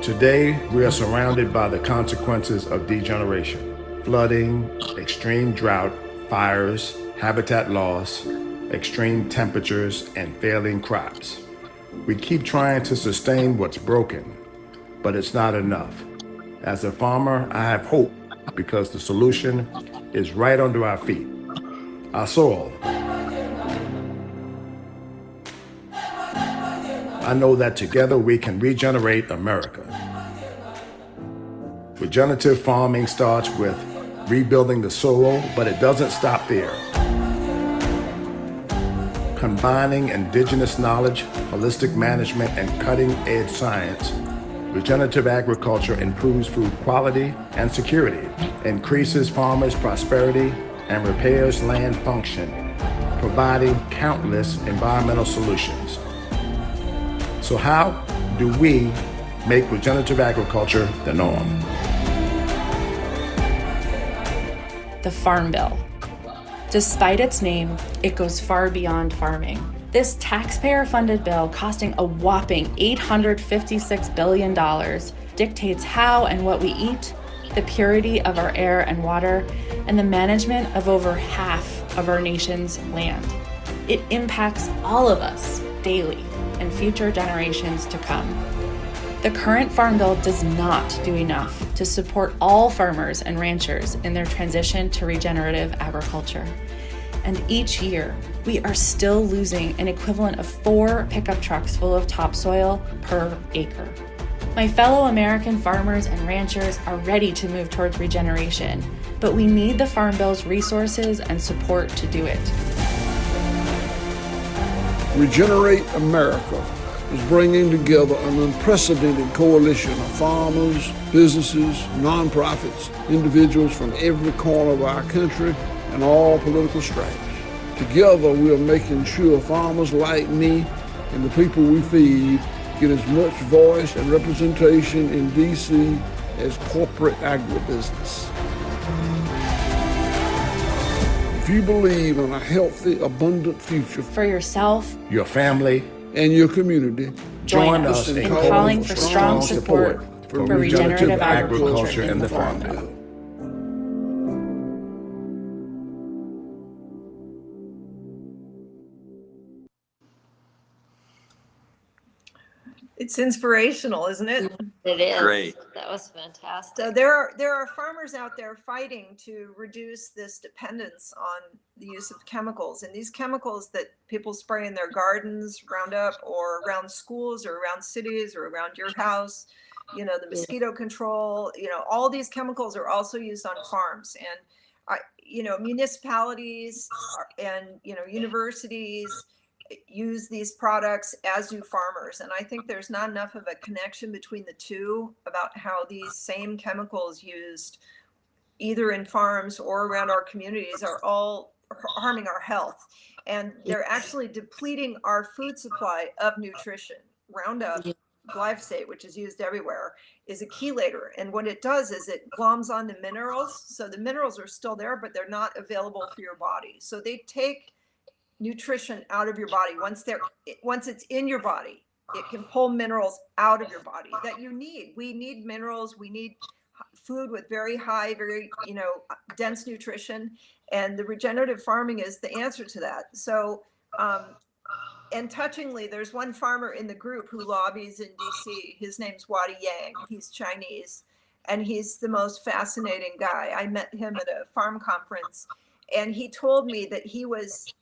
Today, we are surrounded by the consequences of degeneration: flooding, extreme drought, fires, habitat loss, extreme temperatures, and failing crops. We keep trying to sustain what's broken, but it's not enough. As a farmer, I have hope because the solution is right under our feet: our soil. I know that together we can regenerate America. Regenerative farming starts with rebuilding the soil, but it doesn't stop there. Combining indigenous knowledge, holistic management, and cutting-edge science, regenerative agriculture improves food quality and security, increases farmers' prosperity, and repairs land function, providing countless environmental solutions. So how do we make regenerative agriculture the norm? The Farm Bill. Despite its name, it goes far beyond farming. This taxpayer-funded bill, costing a whopping $856 billion, dictates how and what we eat, the purity of our air and water, and the management of over half of our nation's land. It impacts all of us daily and future generations to come. The current Farm Bill does not do enough to support all farmers and ranchers in their transition to regenerative agriculture. And each year, we are still losing an equivalent of 4 pickup trucks full of topsoil per acre. My fellow American farmers and ranchers are ready to move towards regeneration, but we need the Farm Bill's resources and support to do it. Regenerate America is bringing together an unprecedented coalition of farmers, businesses, nonprofits, individuals from every corner of our country and all political stripes. Together, we are making sure farmers like me and the people we feed get as much voice and representation in D.C. as corporate agribusiness. If you believe in a healthy, abundant future For yourself, Your family, and your community, join us in calling for strong support for regenerative agriculture in the Farm Bill. It's inspirational, isn't it? It is. Great. That was fantastic. So there are farmers out there fighting to reduce this dependence on the use of chemicals, and these chemicals that people spray in their gardens, Roundup, or around schools or around cities or around your house, the mosquito control, all these chemicals are also used on farms, and municipalities and universities use these products, as do farmers. And I think there's not enough of a connection between the two about how these same chemicals used either in farms or around our communities are all harming our health. And they're actually depleting our food supply of nutrition. Roundup, glyphosate, which is used everywhere, is a chelator. And what it does is it gloms onto minerals. So the minerals are still there, but they're not available for your body. So they take nutrition out of your body. Once it's in your body, it can pull minerals out of your body that you need. We need minerals. We need food with very high, very dense nutrition, and the regenerative farming is the answer to that. So and touchingly, there's one farmer in the group who lobbies in DC. His name's Wadi Yang. He's Chinese, and he's the most fascinating guy. I met him at a farm conference, and he told me that he was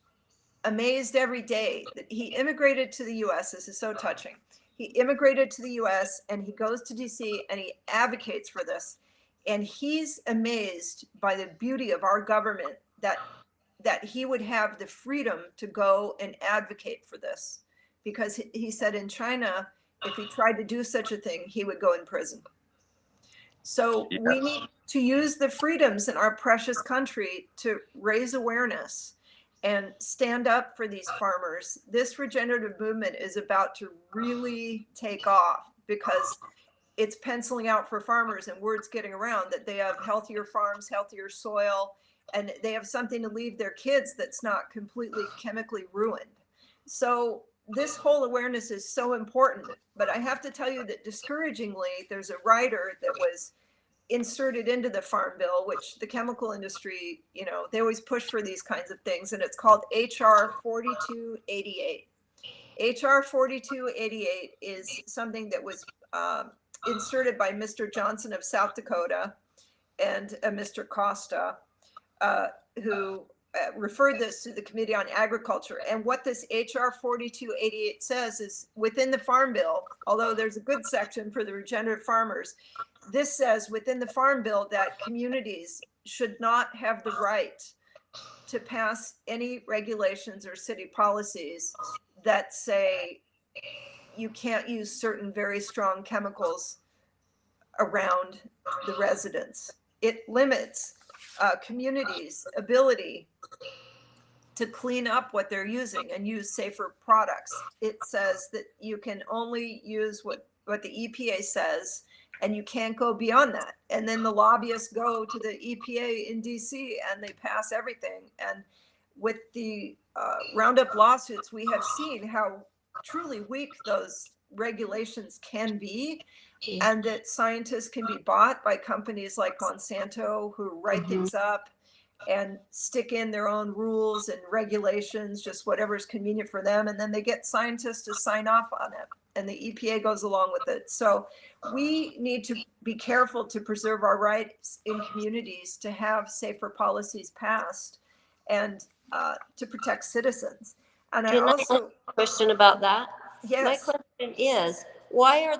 amazed every day that he immigrated to the US. This is so touching. He immigrated to the US and he goes to DC and he advocates for this. And he's amazed by the beauty of our government that he would have the freedom to go and advocate for this. Because he said in China, if he tried to do such a thing, he would go in prison. So we need to use the freedoms in our precious country to raise awareness and stand up for these farmers. This regenerative movement is about to really take off because it's penciling out for farmers, and word's getting around that they have healthier farms, healthier soil, and they have something to leave their kids that's not completely chemically ruined. So this whole awareness is so important. But I have to tell you that discouragingly, there's a rider that was inserted into the farm bill, which the chemical industry, they always push for these kinds of things, and it's called HR 4288. HR 4288 is something that was inserted by Mr. Johnson of South Dakota and Mr. Costa, who referred this to the Committee on Agriculture. And what this HR 4288 says is within the farm bill, although there's a good section for the regenerative farmers, this says within the farm bill that communities should not have the right to pass any regulations or city policies that say you can't use certain very strong chemicals around the residents. It limits communities' ability to clean up what they're using and use safer products. It says that you can only use what the EPA says, and you can't go beyond that. And then the lobbyists go to the EPA in DC and they pass everything. And with the Roundup lawsuits, we have seen how truly weak those regulations can be, and that scientists can be bought by companies like Monsanto who write things up and stick in their own rules and regulations, just whatever's convenient for them. And then they get scientists to sign off on it, and the EPA goes along with it. So we need to be careful to preserve our rights in communities to have safer policies passed and to protect citizens. And I also have a question about that. Yes. My question is, why are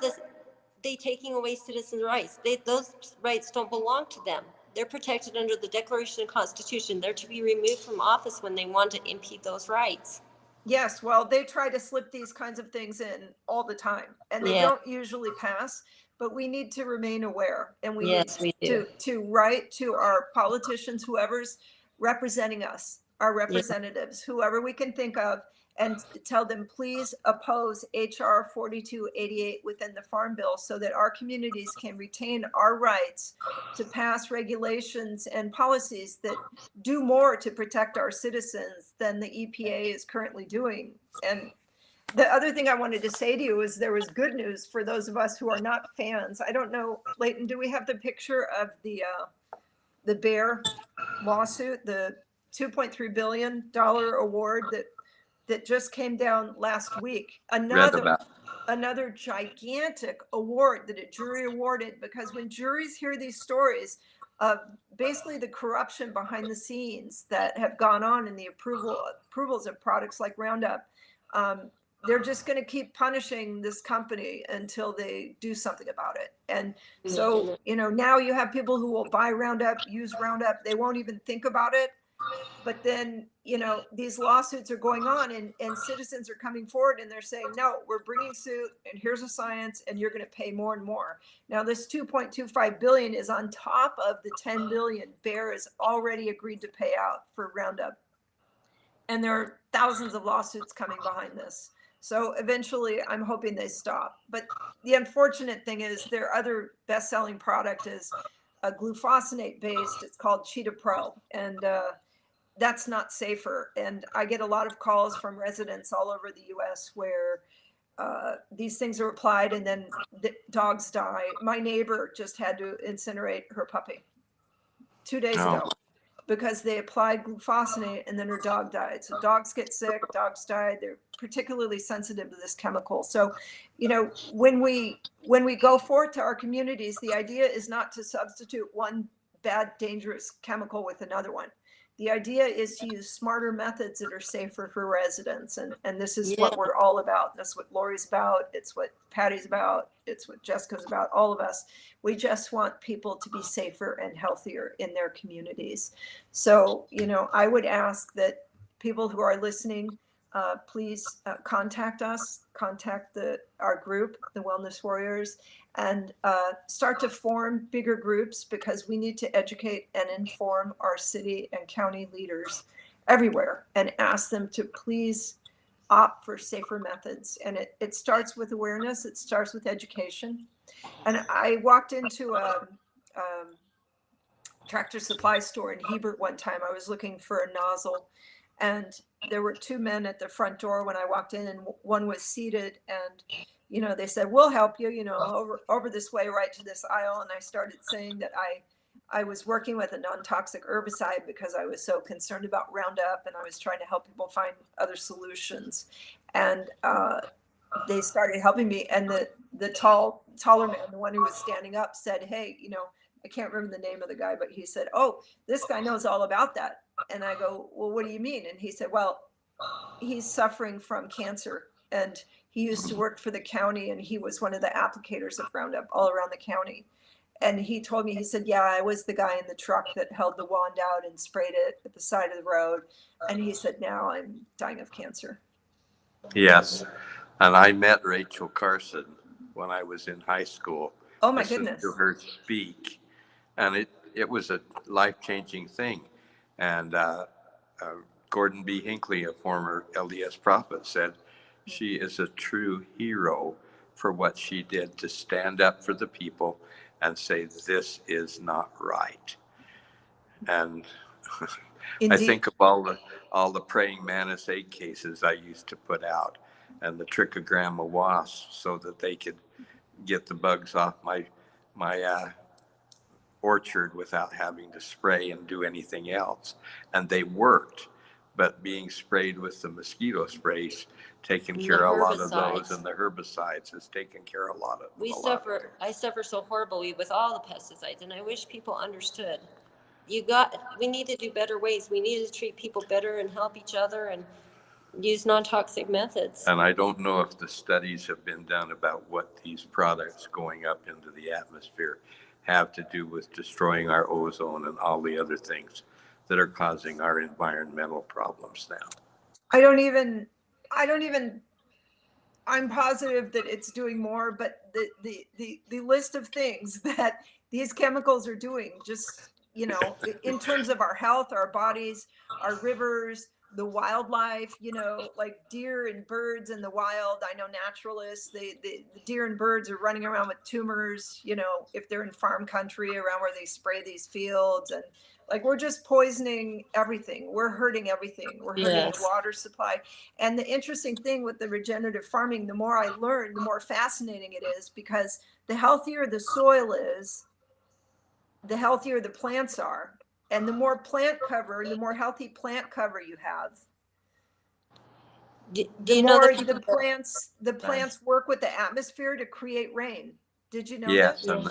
they taking away citizens' rights? Those rights don't belong to them. They're protected under the Declaration and Constitution. They're to be removed from office when they want to impede those rights. Yes, well, they try to slip these kinds of things in all the time, and they don't usually pass. But we need to remain aware, and we need to write to our politicians, whoever's representing us, our representatives, whoever we can think of, and tell them, please oppose HR 4288 within the Farm Bill so that our communities can retain our rights to pass regulations and policies that do more to protect our citizens than the EPA is currently doing. And the other thing I wanted to say to you is there was good news for those of us who are not fans. I don't know, Leighton, do we have the picture of the Bayer lawsuit, the $2.3 billion award that just came down last week? Read about. another gigantic award that a jury awarded, because when juries hear these stories of basically the corruption behind the scenes that have gone on in the approvals of products like Roundup, they're just going to keep punishing this company until they do something about it. And so, now you have people who will buy Roundup, use Roundup, they won't even think about it. But then, these lawsuits are going on, and citizens are coming forward and they're saying, no, we're bringing suit, and here's a science, and you're going to pay more and more. Now, this 2.25 billion is on top of the 10 billion Bayer has already agreed to pay out for Roundup. And there are thousands of lawsuits coming behind this. So eventually, I'm hoping they stop. But the unfortunate thing is their other best-selling product is a glufosinate-based. It's called Cheetah Pro, and that's not safer. And I get a lot of calls from residents all over the U.S. where these things are applied and then the dogs die. My neighbor just had to incinerate her puppy 2 days ago because they applied glufosinate and then her dog died. So dogs get sick, dogs die. They're particularly sensitive to this chemical. So, when we go forth to our communities, the idea is not to substitute one bad, dangerous chemical with another one. The idea is to use smarter methods that are safer for residents. And this is what we're all about. That's what Laurie's about. It's what Patty's about. It's what Jessica's about, all of us. We just want people to be safer and healthier in their communities. So, I would ask that people who are listening, please contact us, contact our group, the Wellness Warriors, and start to form bigger groups, because we need to educate and inform our city and county leaders everywhere and ask them to please opt for safer methods. And it starts with awareness. It starts with education. And I walked into a Tractor Supply store in Hebert one time. I was looking for a nozzle, and there were two men at the front door when I walked in, and one was seated, and they said, we'll help you, over this way, right to this aisle. And I started saying that I was working with a non-toxic herbicide because I was so concerned about Roundup, and I was trying to help people find other solutions. And they started helping me. And the taller man, the one who was standing up, said, hey, I can't remember the name of the guy, but he said, oh, this guy knows all about that. And I go, well, what do you mean? And he said, well, he's suffering from cancer, and he used to work for the county, and he was one of the applicators of Roundup all around the county. And he told me, he said, yeah, I was the guy in the truck that held the wand out and sprayed it at the side of the road. And he said, now I'm dying of cancer. Yes. And I met Rachel Carson when I was in high school. Oh, my goodness. To her speak. And it was a life-changing thing. And Gordon B. Hinckley, a former LDS prophet, said she is a true hero for what she did to stand up for the people and say, this is not right. And I think of all the praying mantis egg cases I used to put out, and the trichogramma wasps, so that they could get the bugs off my orchard without having to spray and do anything else. And they worked, but being sprayed with the mosquito sprays, taking care of a lot of those, and the herbicides has taken care of a lot of I suffer so horribly with all the pesticides, and I wish people understood. We need to do better ways. We need to treat people better and help each other and use non-toxic methods. And I don't know if the studies have been done about what these products going up into the atmosphere have to do with destroying our ozone and all the other things that are causing our environmental problems now. I'm positive that it's doing more, but the list of things that these chemicals are doing, just, in terms of our health, our bodies, our rivers, the wildlife, like deer and birds in the wild. I know naturalists, the deer and birds are running around with tumors, if they're in farm country around where they spray these fields. And we're just poisoning everything. We're hurting everything. We're hurting the water supply. And the interesting thing with the regenerative farming, the more I learn, the more fascinating it is, because the healthier the soil is, the healthier the plants are. And the more plant cover, the more healthy plant cover you have, Do The you know the more people the plants work with the atmosphere to create rain. Did you know Yes, that?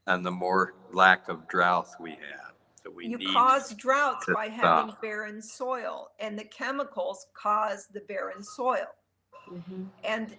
and the more lack of drought we have, that we You need cause droughts to by having stop. barren soil, and the chemicals cause the barren soil. And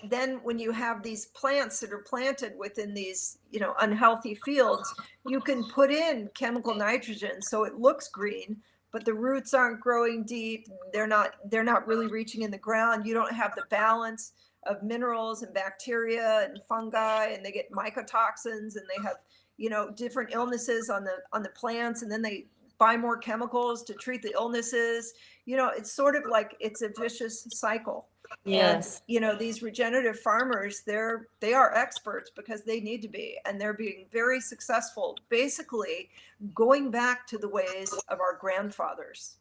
then when you have these plants that are planted within these, unhealthy fields, you can put in chemical nitrogen so it looks green, but the roots aren't growing deep. They're not really reaching in the ground. You don't have the balance of minerals and bacteria and fungi, and they get mycotoxins, and they have, different illnesses on the plants, and then they buy more chemicals to treat the illnesses. It's sort of like it's a vicious cycle. Yes. And these regenerative farmers, they are experts because they need to be, and they're being very successful, basically going back to the ways of our grandfathers.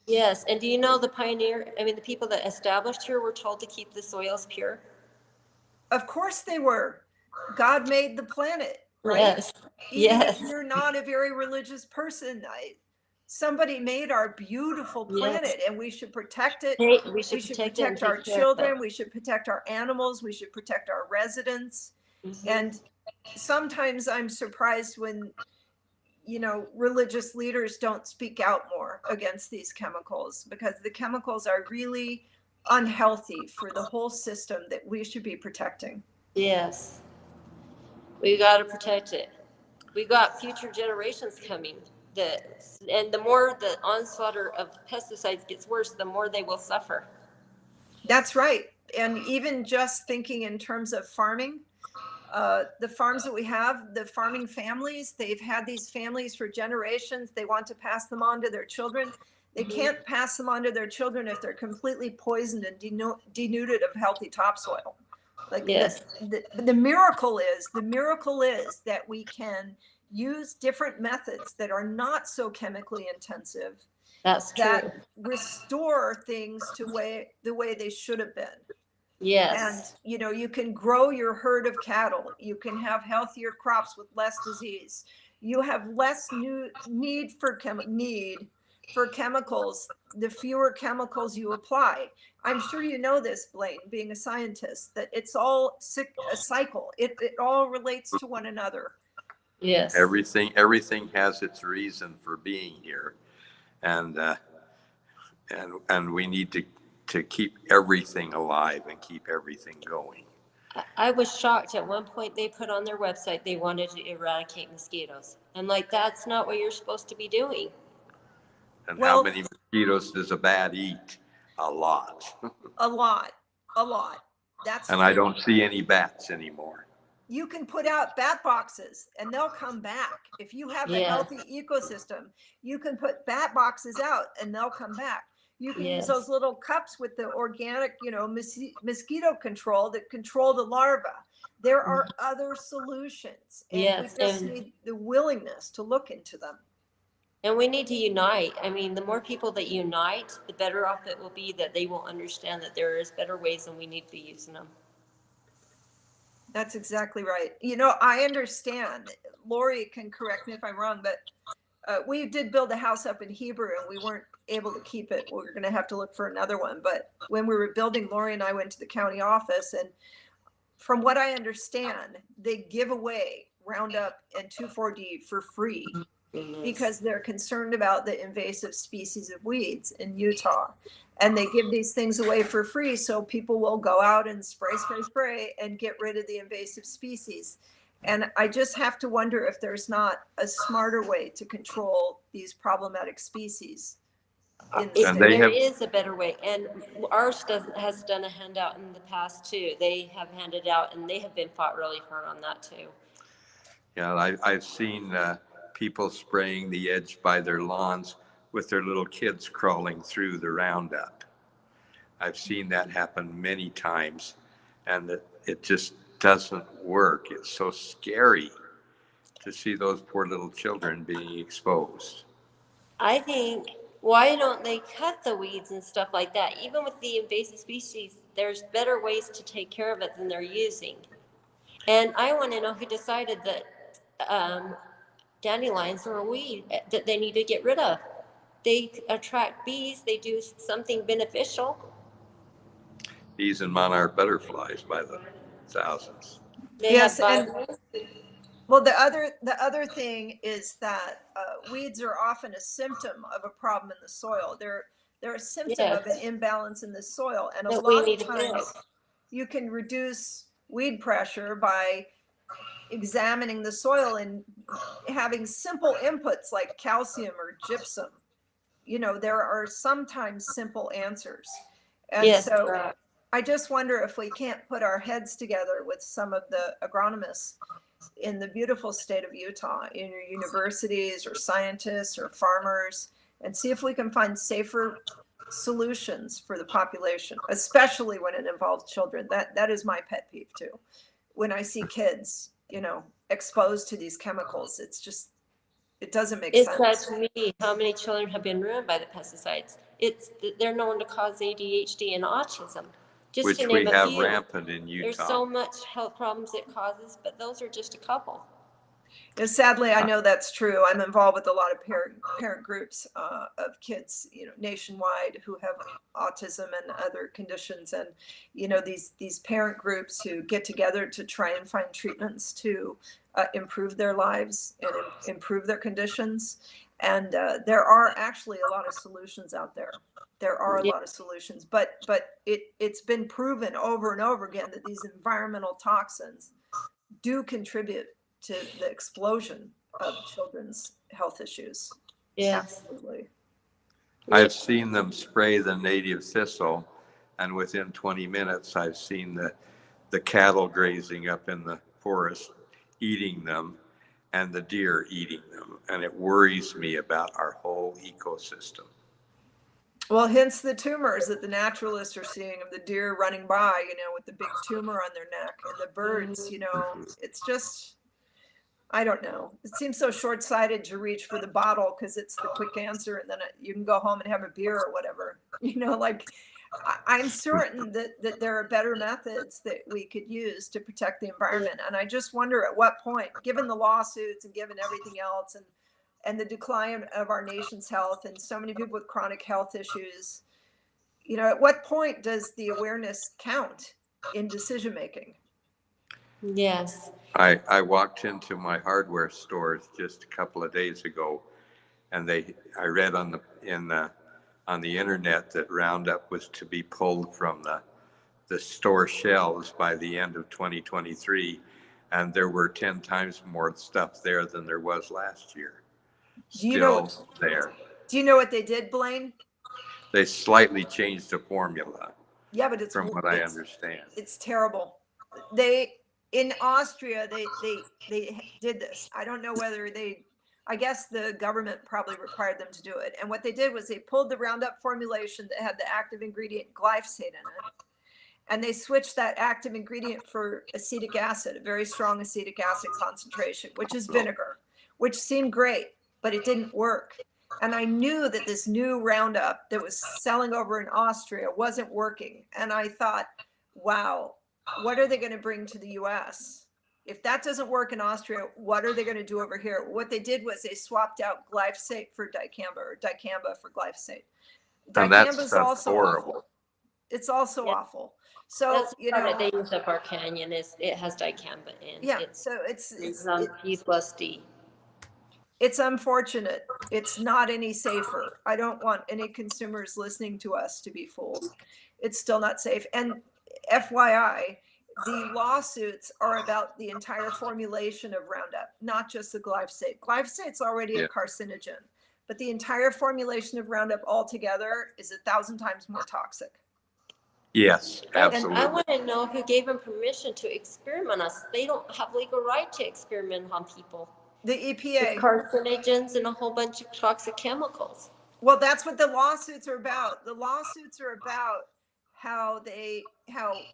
Yes, and do you know the people that established here were told to keep the soils pure? Of course they were. God made the planet, right? Yes. Even Yes. if you're not a very religious person, somebody made our beautiful planet, and we should protect it. Hey, we should protect it and our take care of children. it. We should protect our animals. We should protect our residents. Mhm. And sometimes I'm surprised when, religious leaders don't speak out more against these chemicals, because the chemicals are really unhealthy for the whole system that we should be protecting. Yes. We got to protect it. We got future generations coming. And the more the onslaught of pesticides gets worse, the more they will suffer. That's right. And even just thinking in terms of farming, the farms that we have, the farming families, they've had these families for generations. They want to pass them on to their children. They can't pass them on to their children if they're completely poisoned and denuded of healthy topsoil. Yes. The miracle is that we can use different methods that are not so chemically intensive, That's true. that restore things to the way they should have been. Yes. And you can grow your herd of cattle. You can have healthier crops with less disease. You have less need for chemicals, the fewer chemicals you apply. I'm sure you know this, Blaine, being a scientist, that it's all a cycle. It all relates to one another. Yes. Everything has its reason for being here, and we need to keep everything alive and keep everything going. I was shocked at one point they put on their website they wanted to eradicate mosquitoes. I'm like, that's not what you're supposed to be doing. And how many mosquitoes does a bat eat? A lot. A lot. And I don't see any bats anymore. You can put out bat boxes and they'll come back. If you have a healthy ecosystem, you can put bat boxes out and they'll come back. You can use those little cups with the organic, mosquito control that control the larva. There are other solutions, and we just need the willingness to look into them. And we need to unite. I mean, the more people that unite, the better off it will be, that they will understand that there is better ways and we need to be using them. That's exactly right. I understand. Laurie can correct me if I'm wrong, but we did build a house up in Hebrew and we weren't able to keep it. We're going to have to look for another one. But when we were building, Laurie and I went to the county office, and from what I understand, they give away Roundup and 2,4-D for free because they're concerned about the invasive species of weeds in Utah. And they give these things away for free so people will go out and spray and get rid of the invasive species. And I just have to wonder if there's not a smarter way to control these problematic species. There is a better way. And ours has done a handout in the past too. They have handed out, and they have been fought really hard on that too. Yeah, I've seen people spraying the edge by their lawns with their little kids crawling through the Roundup. I've seen that happen many times, and it just doesn't work. It's so scary to see those poor little children being exposed. I think, why don't they cut the weeds and stuff like that? Even with the invasive species, there's better ways to take care of it than they're using. And I want to know who decided that dandelions are a weed that they need to get rid of. They attract bees. They do something beneficial. bees and monarch butterflies by the thousands. They Yes, have and well, the other thing is that weeds are often a symptom of a problem in the soil. They're a symptom of an imbalance in the soil, and a that we lot need of to times fix. you can reduce weed pressure by examining the soil and having simple inputs like calcium or gypsum. You know, there are sometimes simple answers. And Yes, so correct. I just wonder if we can't put our heads together with some of the agronomists in the beautiful state of Utah, in your universities or scientists or farmers, and see if we can find safer solutions for the population, especially when it involves children. That is my pet peeve too. When I see kids, you know, exposed to these chemicals, it's just, it doesn't make It's sad sense. to me how many children have been ruined by the pesticides. They're known to cause ADHD and autism, just Which to we name a have few. rampant in There's Utah. so much health problems it causes, but those are just a couple. And sadly, I know that's true. I'm involved with a lot of parent groups of kids, you know, nationwide who have autism and other conditions, and you know, these parent groups who get together to try and find treatments to improve their lives and improve their conditions. And there are actually a lot of solutions out there. There are a lot of solutions, but it's been proven over and over again that these environmental toxins do contribute to the explosion of children's health issues. Yes. Absolutely. I've seen them spray the native thistle, and within 20 minutes, I've seen the cattle grazing up in the forest eating them and the deer eating them. And it worries me about our whole ecosystem. Well, hence the tumors that the naturalists are seeing of the deer running by, you know, with the big tumor on their neck, and the birds, you know, it's just, I don't know. It seems so short-sighted to reach for the bottle because it's the quick answer, and then you can go home and have a beer or whatever. You know, like I'm certain that there are better methods that we could use to protect the environment. And I just wonder at what point, given the lawsuits and given everything else, and the decline of our nation's health and so many people with chronic health issues, you know, at what point does the awareness count in decision making? Yes. I walked into my hardware stores just a couple of days ago, and I read on the internet that Roundup was to be pulled from the store shelves by the end of 2023, and there were 10 times more stuff there than there was last year. Still there. Do you know what they did, Blaine? They slightly changed the formula. Yeah, but it's, from what I understand. It's terrible. In Austria, they did this. I don't know whether I guess the government probably required them to do it. And what they did was they pulled the Roundup formulation that had the active ingredient glyphosate in it, and they switched that active ingredient for acetic acid, a very strong acetic acid concentration, which is vinegar, which seemed great, but it didn't work. And I knew that this new Roundup that was selling over in Austria wasn't working. And I thought, wow, what are they going to bring to the US? If that doesn't work in Austria, what are they going to do over here? What they did was they swapped out glyphosate for dicamba, or dicamba for glyphosate. Dicamba is also horrible. awful. It's also awful. So, That's you know, they use up our canyon. It has dicamba in. yeah, It's so it's P plus D. It's unfortunate. It's not any safer. I don't want any consumers listening to us to be fooled. It's still not safe. And FYI, the lawsuits are about the entire formulation of Roundup, not just the glyphosate. Glyphosate's already a carcinogen, but the entire formulation of Roundup altogether is 1,000 times more toxic. Yes, absolutely. And I want to know who gave them permission to experiment on us. They don't have legal right to experiment on people. The EPA. With carcinogens and a whole bunch of toxic chemicals. Well, that's what the lawsuits are about. The lawsuits are about how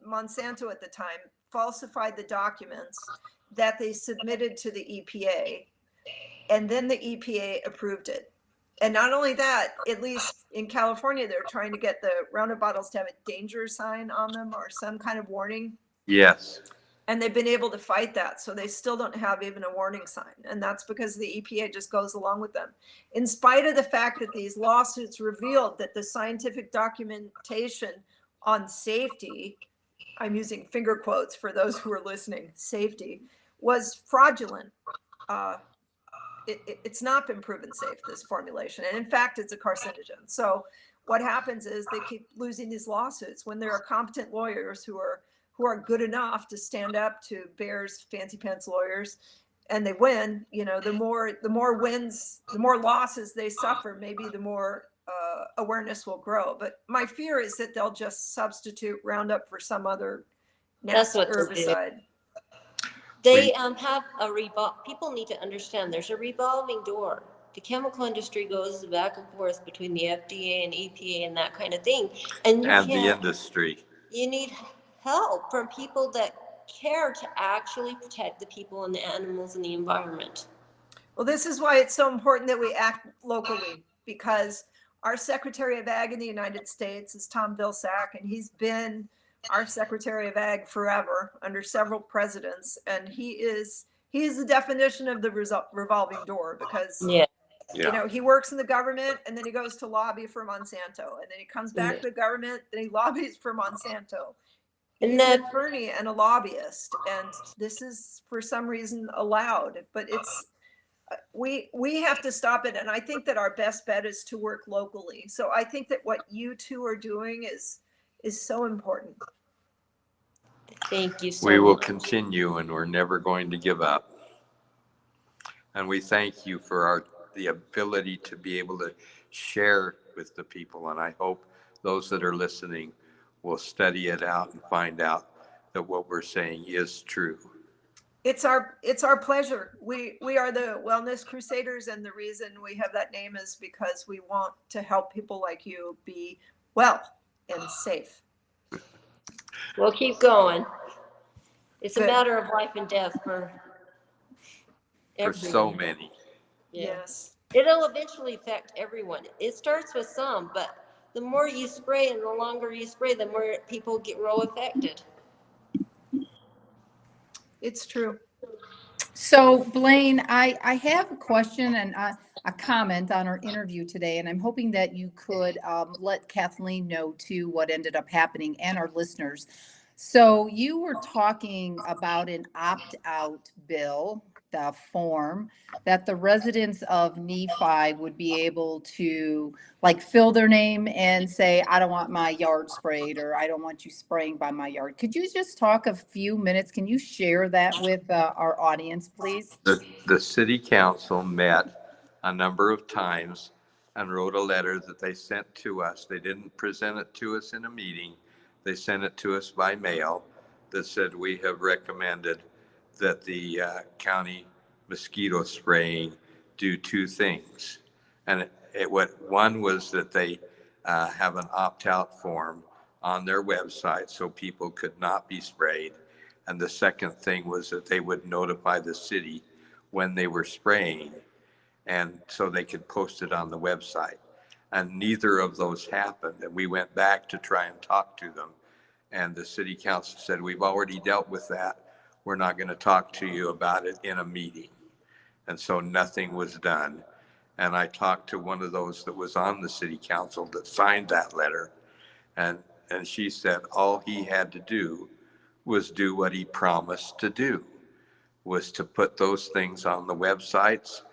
Monsanto at the time falsified the documents that they submitted to the EPA, and then the EPA approved it. And not only that, at least in California, they're trying to get the Roundup bottles to have a danger sign on them or some kind of warning. Yes. And they've been able to fight that. So they still don't have even a warning sign. And that's because the EPA just goes along with them. In spite of the fact that these lawsuits revealed that the scientific documentation on safety, I'm using finger quotes for those who are listening, safety, was fraudulent. It's not been proven safe, this formulation. And in fact, it's a carcinogen. So what happens is they keep losing these lawsuits when there are competent lawyers who are good enough to stand up to Bayer's fancy pants lawyers, and they win. The more wins, the more losses they suffer, maybe the more awareness will grow. But my fear is that they'll just substitute Roundup for some other nasty herbicide. They have a people need to understand there's a revolving door. The chemical industry goes back and forth between the FDA and EPA and that kind of thing. And the industry. You need help from people that care to actually protect the people and the animals and the environment. Well, this is why it's so important that we act locally, because our Secretary of Ag in the United States is Tom Vilsack, and he's been our Secretary of Ag forever under several presidents, and he's the definition of the revolving door, because he works in the government, and then he goes to lobby for Monsanto, and then he comes back to the government, then he lobbies for Monsanto. He's an attorney and a lobbyist, and this is for some reason allowed, but it's we have to stop it. And I think that our best bet is to work locally. So I think that what you two are doing is so important. Thank you so We will much. continue, and we're never going to give up. And we thank you for the ability to be able to share with the people. And I hope those that are listening will study it out and find out that what we're saying is true. It's our pleasure. We are the Wellness Crusaders, and the reason we have that name is because we want to help people like you be well and safe. We'll keep going. It's Good. a matter of life and death for everyone. So many. Yes. It'll eventually affect everyone. It starts with some, but the more you spray and the longer you spray, the more people get real affected. It's true. So Blaine, I have a question and a comment on our interview today, and I'm hoping that you could let Kathleen know too what ended up happening and our listeners. So you were talking about an opt-out bill, the form that the residents of Nephi would be able to like fill their name and say, I don't want my yard sprayed, or I don't want you spraying by my yard. Could you just talk a few minutes? Can you share that with our audience, please? The city council met a number of times and wrote a letter that they sent to us. They didn't present it to us in a meeting. They sent it to us by mail that said, we have recommended that the county mosquito spraying do two things. And one was that they have an opt-out form on their website so people could not be sprayed. And the second thing was that they would notify the city when they were spraying, and so they could post it on the website. And neither of those happened. And we went back to try and talk to them. And the city council said, we've already dealt with that. We're not going to talk to you about it in a meeting. And so nothing was done. And I talked to one of those that was on the city council that signed that letter. And she said all he had to do was do what he promised to do, was to put those things on the websites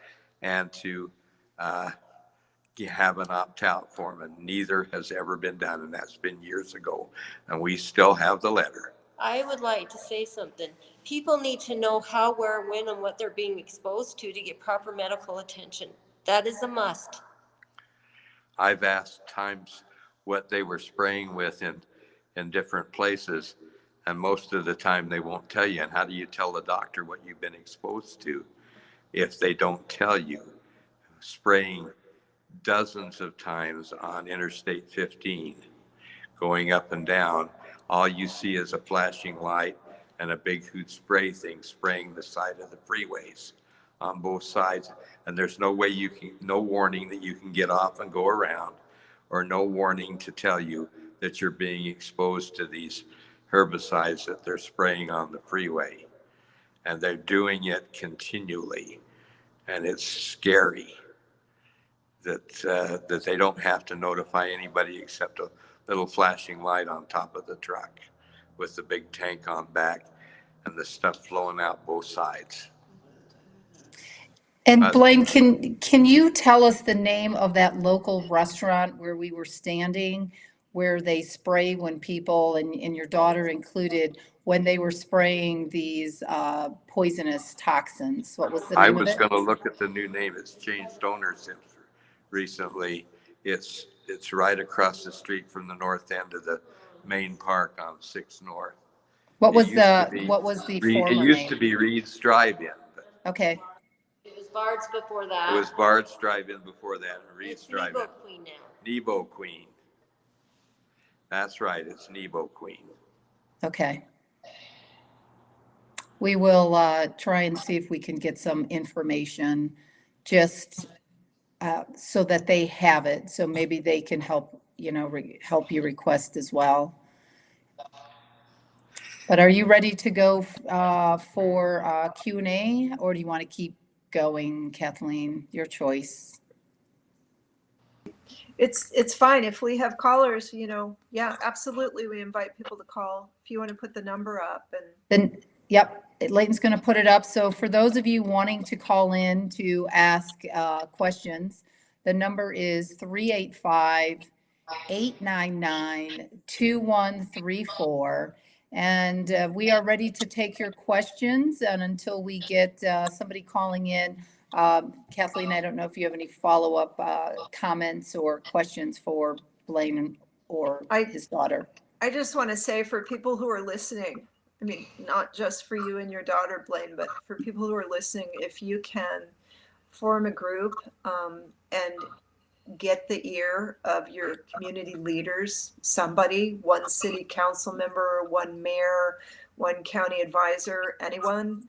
and to have an opt-out form, and neither has ever been done, and that's been years ago, and we still have the letter. I would like to say something. People need to know how, where, when, and what they're being exposed to get proper medical attention. That is a must. I've asked times what they were spraying with in different places, and most of the time they won't tell you. And how do you tell the doctor what you've been exposed to if they don't tell you? Spraying dozens of times on Interstate 15, going up and down, all you see is a flashing light and a big hoot spray thing spraying the side of the freeways on both sides. And there's no way no warning that you can get off and go around, or no warning to tell you that you're being exposed to these herbicides that they're spraying on the freeway. And they're doing it continually. And it's scary that they don't have to notify anybody except a little flashing light on top of the truck with the big tank on back and the stuff flowing out both sides. And Blaine, can you tell us the name of that local restaurant where we were standing, where they spray when people, and your daughter included, when they were spraying these poisonous toxins? What was the I name of was it? going to look at the new name. It's changed ownership recently. It's right across the street from the north end of the main park on 6 North. What was It used to the be- what was the It former used name? to be Reed's Drive-In, but Okay, It was Bard's before that. it was Bard's Drive-In before that, and Reed's It's Drive-In. Nebo Queen now. Nebo Queen. That's right, it's Nebo Queen. okay. We will try and see if we can get some information, just so that they have it. So maybe they can help, help you request as well. But are you ready to go for Q&A, or do you want to keep going, Kathleen? Your choice. It's fine if we have callers, yeah, absolutely. We invite people to call if you want to put the number up. And Then, yep, Leighton's going to put it up. So for those of you wanting to call in to ask questions, the number is 385-899-2134. And we are ready to take your questions. And until we get somebody calling in, Kathleen, I don't know if you have any follow-up comments or questions for Blaine or his daughter. I just want to say, for people who are listening, I mean, not just for you and your daughter, Blaine, but for people who are listening, if you can form a group and get the ear of your community leaders, somebody, one city council member, one mayor, one county advisor, anyone.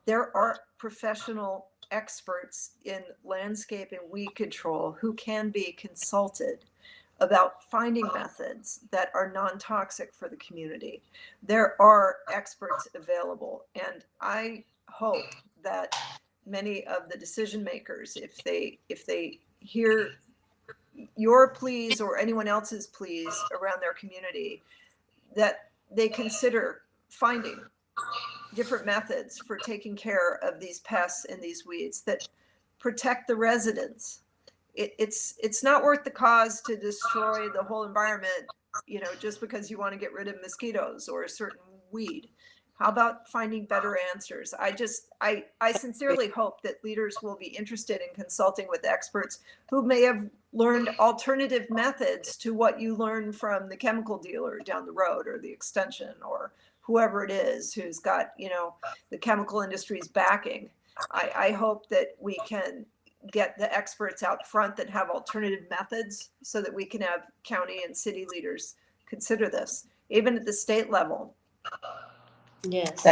There are professional experts in landscape and weed control who can be consulted about finding methods that are non-toxic for the community. There are experts available, and I hope that many of the decision makers, if they hear your pleas or anyone else's pleas around their community, that they consider finding different methods for taking care of these pests and these weeds that protect the residents. It's not worth the cause to destroy the whole environment, just because you want to get rid of mosquitoes or a certain weed. How about finding better answers? I sincerely hope that leaders will be interested in consulting with experts who may have learned alternative methods to what you learn from the chemical dealer down the road, or the extension, or whoever it is who's got, the chemical industry's backing. I hope that we can get the experts out front that have alternative methods, so that we can have county and city leaders consider this, even at the state level. Yes.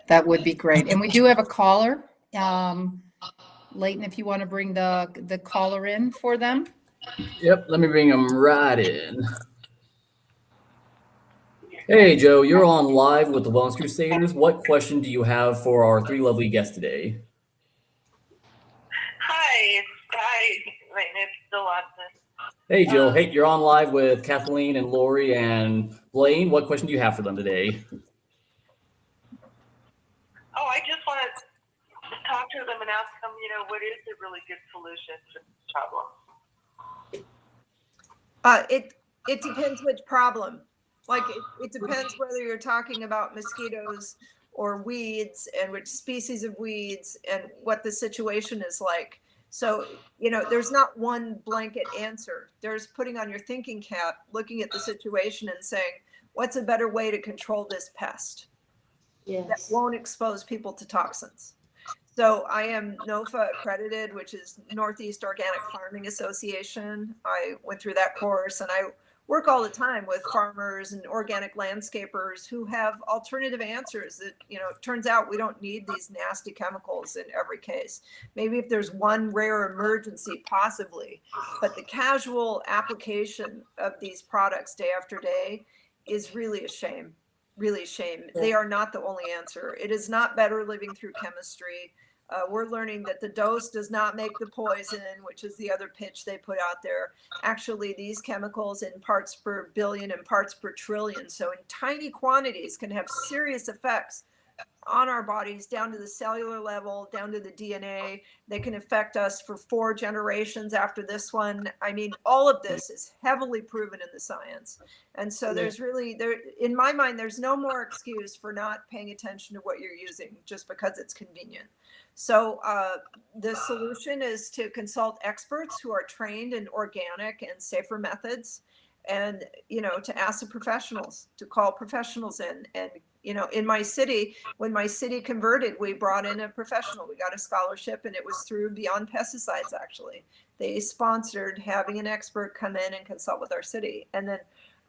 That would be great. And we do have a caller. Leighton, if you want to bring the caller in for them. Yep, let me bring them right in. Hey, Joe, you're on live with the Wellness Crusaders. What question do you have for our 3 lovely guests today? Hi, Leighton, it's still on. Hey, Jill. Hey, you're on live with Kathleen and Laurie and Blaine. What question do you have for them today? Oh, I just want to talk to them and ask them, what is a really good solution to this problem? It depends which problem. Like, it depends whether you're talking about mosquitoes or weeds, and which species of weeds, and what the situation is like. So, there's not one blanket answer. There's putting on your thinking cap, looking at the situation and saying, what's a better way to control this pest? Yes. That won't expose people to toxins. So I am NOFA accredited, which is Northeast Organic Farming Association. I went through that course, and I work all the time with farmers and organic landscapers who have alternative answers that, it turns out we don't need these nasty chemicals in every case. Maybe if there's one rare emergency, possibly, but the casual application of these products day after day is really a shame. Really a shame. They are not the only answer. It is not better living through chemistry. We're learning that the dose does not make the poison, which is the other pitch they put out there. Actually, these chemicals in parts per billion and parts per trillion, so in tiny quantities, can have serious effects on our bodies, down to the cellular level, down to the DNA. They can affect us for 4 generations after this one. I mean, all of this is heavily proven in the science. And so there's really, in my mind, there's no more excuse for not paying attention to what you're using just because it's convenient. So the solution is to consult experts who are trained in organic and safer methods, and, you know, to ask the professionals, to call professionals in. And, you know, in my city, when my city converted, we brought in a professional. We got a scholarship, and it was through Beyond Pesticides, actually. They sponsored having an expert come in and consult with our city. And then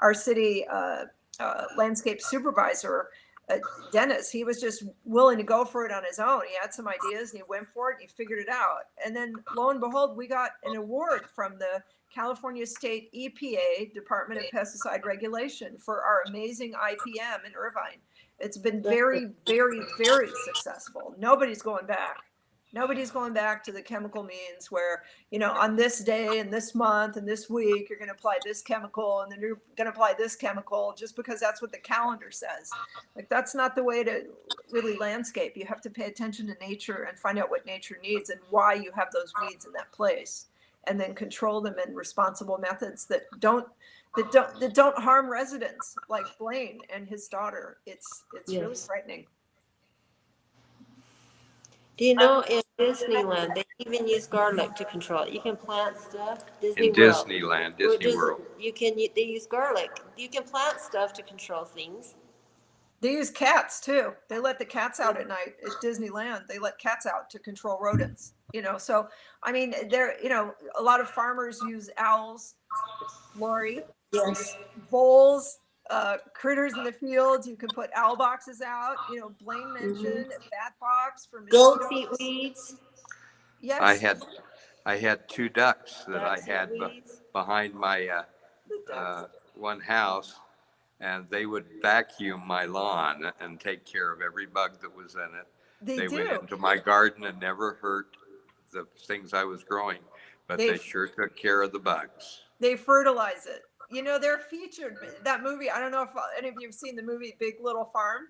our city landscape supervisor, Dennis, he was just willing to go for it on his own. He had some ideas and he went for it and he figured it out. And then lo and behold, we got an award from the California State EPA, Department of Pesticide Regulation, for our amazing IPM in Irvine. It's been very, very, very successful. Nobody's going back. Nobody's going back to the chemical means where, you know, on this day and this month and this week, you're going to apply this chemical and then you're going to apply this chemical just because that's what the calendar says. Like, that's not the way to really landscape. You have to pay attention to nature and find out what nature needs and why you have those weeds in that place, and then control them in responsible methods that don't harm residents, like Blaine and his daughter. It's really frightening. Do you know in Disneyland they even use garlic to control it? You can plant stuff. Disney In World. Disney World. They use garlic. You can plant stuff to control things. They use cats too. They let the cats out at night at Disneyland. They let cats out to control rodents. You know, so I mean, you know, a lot of farmers use owls, Laurie. Yes. Voles, critters in the fields. You can put owl boxes out. You know, Blaine mentioned bat box for mosquitoes. Gold feet weeds. Yes. I had 2 ducks that I had behind my one house, and they would vacuum my lawn and take care of every bug that was in it. They went into my garden and never hurt the things I was growing, but they sure took care of the bugs. They fertilize it. You know, they're featured. That movie, I don't know if any of you have seen the movie Big Little Farm.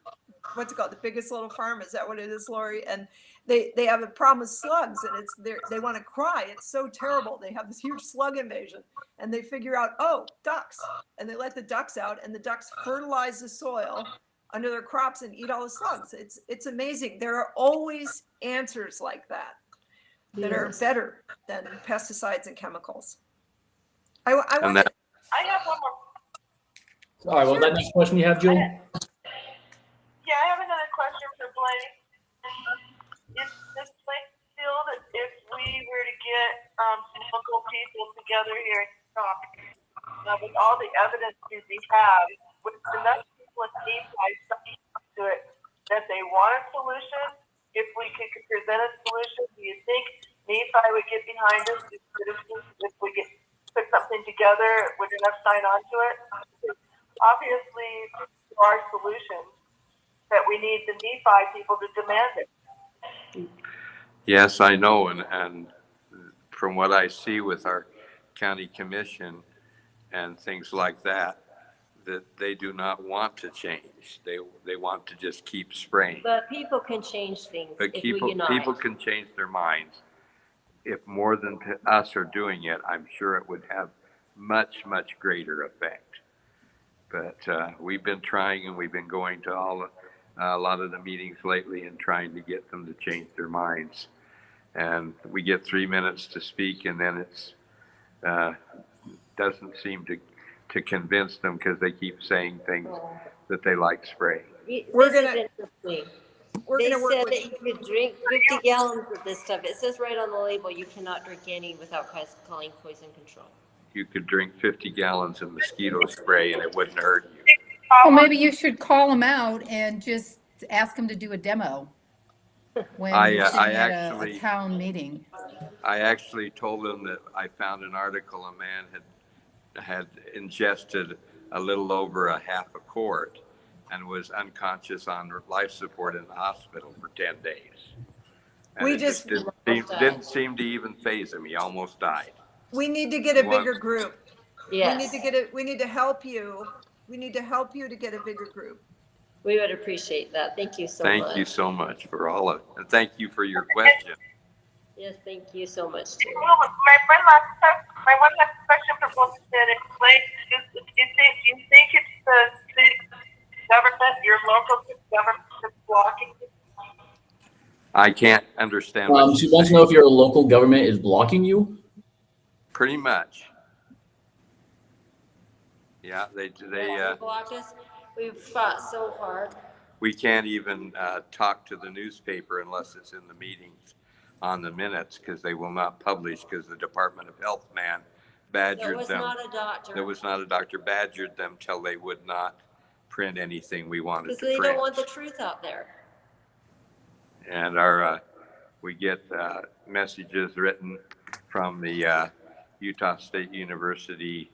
What's it called? The Biggest Little Farm? Is that what it is, Laurie? And they have a problem with slugs, and they want to cry. It's so terrible. They have this huge slug invasion, and they figure out, oh, ducks, and they let the ducks out, and the ducks fertilize the soil under their crops and eat all the slugs. It's amazing. There are always answers like that are better than pesticides and chemicals. I have one more. All right, well, that next question you have, Jill? Yeah, I have another question for Blaine. Does Blaine feel that if we were to get some local people together here and talk with all the evidence that we have, with enough people in Nephi to it, that they want a solution, if we could present a solution, do you think Nephi would get behind us as citizens if we could put something together? Would enough sign on to it? Because obviously, there are solutions that we need the Nephi people to demand it. Yes, I know, and from what I see with our county commission and things like that they do not want to change. They want to just keep spraying. But people can change things But if we unite. people can change their minds. If more than us are doing it, I'm sure it would have much, much greater effect. But we've been trying, and we've been going to a lot of the meetings lately and trying to get them to change their minds. And we get 3 minutes to speak, and then it's doesn't seem to convince them because they keep saying things that they like spraying. We're gonna They said said that you could drink 50 gallons of this stuff. It says right on the label, you cannot drink any without calling poison control. You could drink 50 gallons of mosquito spray and it wouldn't hurt you. Well, maybe you should call them out and just ask them to do a demo when you're sitting at a town meeting. I actually told them that I found an article, a man had ingested a little over a half a quart and was unconscious on life support in the hospital for 10 days. And We it just- didn't seem to even faze him. He almost died. We need to get a You want- bigger group. Yes. We need to help you. We need to help you to get a bigger group. We would appreciate that. Thank you so much. Thank you so much for all of it. And thank you for your question. Yes, thank you so much too. My one last question for both of you is, like, do you think it's the city government, your local government, that's blocking you? I can't understand what She you're wants to know if your local government is blocking you. Pretty much. Yeah, they Block us. We've fought so hard. we can't even talk to the newspaper unless it's in the meetings on the minutes, because they will not publish, because the Department of Health man That badgered was them. not a doctor. There was not a doctor, badgered them till they would not print anything we wanted Because to they print. don't want the truth out there. And we get messages written from the Utah State University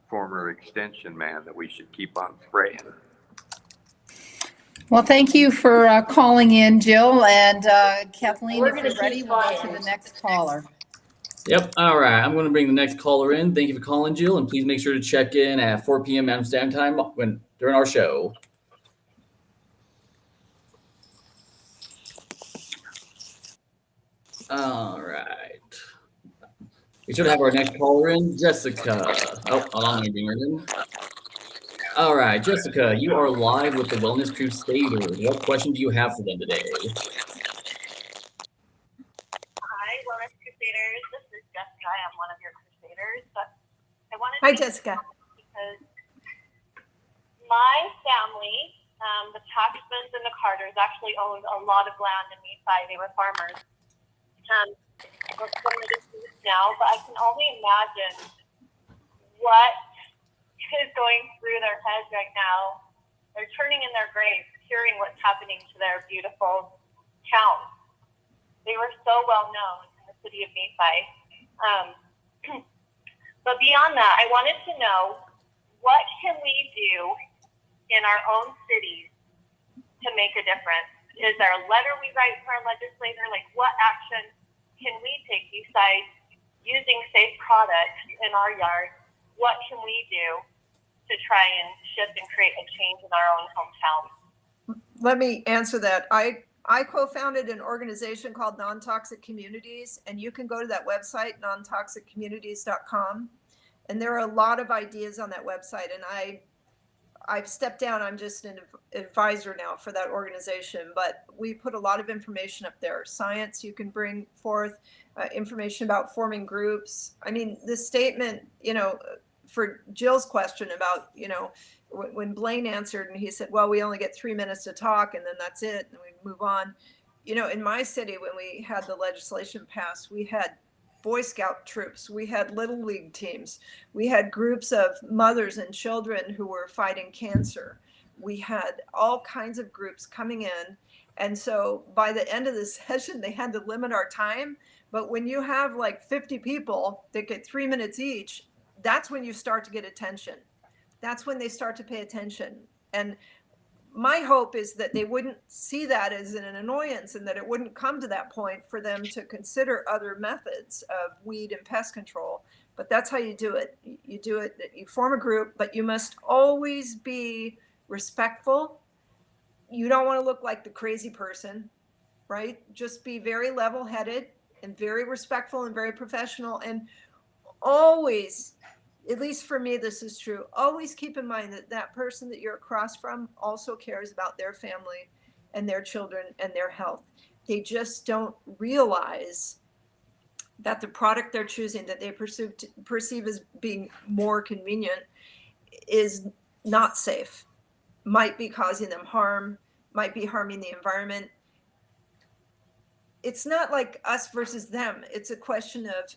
former extension man that we should keep on spraying. Well, thank you for calling in, Jill. And Kathleen, We're if gonna you're ready, keep we'll go to fighting. the next caller. Yep. All right. I'm going to bring the next caller in. Thank you for calling, Jill, and please make sure to check in at 4 p.m. Mountain Standard Time during our show. All right. We should have our next caller in, Jessica. Oh, hold on, let me bring her in. All right, Jessica, you are live with the Wellness Crusaders. What question do you have for them today? Hi, Wellness Crusaders. This is Jessica. I am one of your Crusaders. But I wanted Hi, to Jessica. because my family, the Taxmans and the Carters, actually owned a lot of land in Nephi. They were farmers. We're from the distance now, but I can only imagine what is going through their heads right now. They're turning in their graves, hearing what's happening to their beautiful town. They were so well known in the city of Nephi. But beyond that, I wanted to know, what can we do in our own cities to make a difference? Is there a letter we write to our legislator? Like, what action can we take besides using safe products in our yard? What can we do to try and shift and create a change in our own hometown? Let me answer that. I co-founded an organization called Non-Toxic Communities, and you can go to that website, nontoxiccommunities.com. And there are a lot of ideas on that website. And I've stepped down. I'm just an advisor now for that organization, but we put a lot of information up there. Science you can bring forth, information about forming groups. I mean, the statement, for Jill's question about, when Blaine answered and he said, well, we only get 3 minutes to talk and then that's it, and we move on. In my city, when we had the legislation passed, we had Boy Scout troops, we had Little League teams, we had groups of mothers and children who were fighting cancer. We had all kinds of groups coming in. And so by the end of the session, they had to limit our time. But when you have like 50 people that get 3 minutes each, that's when you start to get attention. That's when they start to pay attention. And my hope is that they wouldn't see that as an annoyance, and that it wouldn't come to that point for them to consider other methods of weed and pest control. But that's how you do it. You do it, you form a group, but you must always be respectful. You don't want to look like the crazy person, right? Just be very level-headed and very respectful and very professional. And always, at least for me, this is true, always keep in mind that that person that you're across from also cares about their family and their children and their health. They just don't realize that the product they're choosing, that they perceive as being more convenient, is not safe, might be causing them harm, might be harming the environment. It's not like us versus them. It's a question of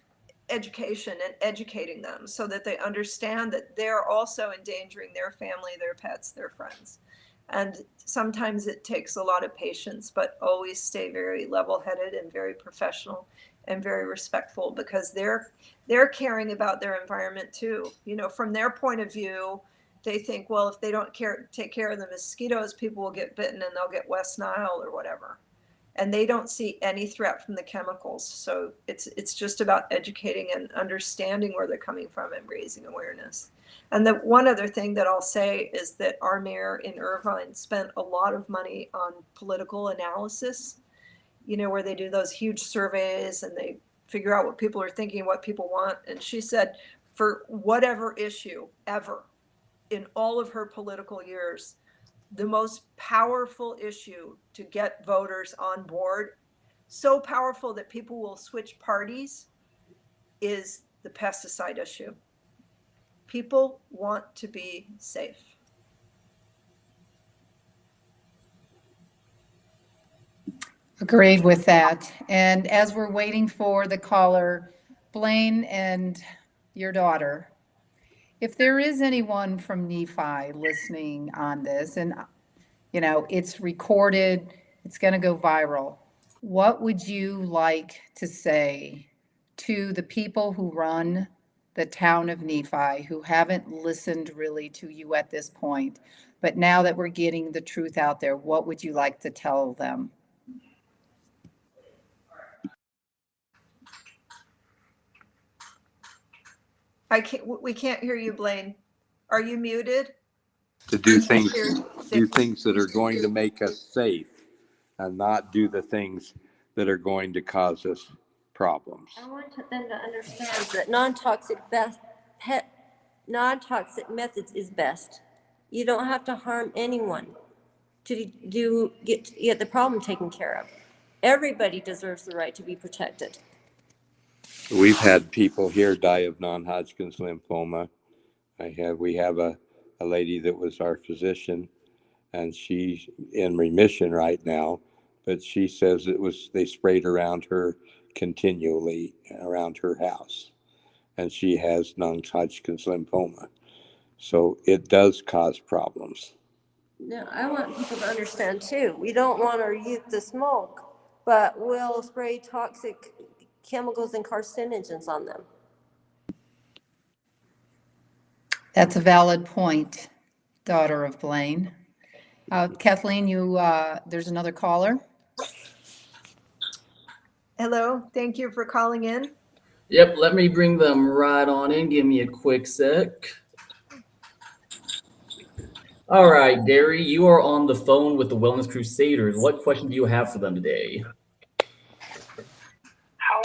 education and educating them so that they understand that they're also endangering their family, their pets, their friends. And sometimes it takes a lot of patience, but always stay very level-headed and very professional and very respectful, because they're caring about their environment too. From their point of view, they think, well, if they don't take care of the mosquitoes, people will get bitten and they'll get West Nile or whatever. and they don't see any threat from the chemicals. So it's just about educating and understanding where they're coming from and raising awareness. And the one other thing that I'll say is that our mayor in Irvine spent a lot of money on political analysis, where they do those huge surveys and they figure out what people are thinking, what people want. And she said, for whatever issue ever in all of her political years, the most powerful issue to get voters on board, so powerful that people will switch parties, is the pesticide issue. People want to be safe. Agreed with that. And as we're waiting for the caller, Blaine and your daughter, if there is anyone from Nephi listening on this, and it's recorded, it's going to go viral, what would you like to say to the people who run the town of Nephi, who haven't listened really to you at this point, but now that we're getting the truth out there, what would you like to tell them? We can't hear you, Blaine. Are you muted? To do things that are going to make us safe, and not do the things that are going to cause us problems. I want them to understand that non-toxic methods is best. You don't have to harm anyone to get the problem taken care of. Everybody deserves the right to be protected. We've had people here die of non-Hodgkin's lymphoma. We have a lady that was our physician, and she's in remission right now, but she says they sprayed around her continually around her house, and she has non-Hodgkin's lymphoma. So it does cause problems. Now, I want people to understand too, we don't want our youth to smoke, but we'll spray toxic chemicals and carcinogens on them. That's a valid point, daughter of Blaine. Kathleen, there's another caller. Hello, thank you for calling in. Yep, let me bring them right on in. Give me a quick sec. All right, Derry, you are on the phone with the Wellness Crusaders. What question do you have for them today? How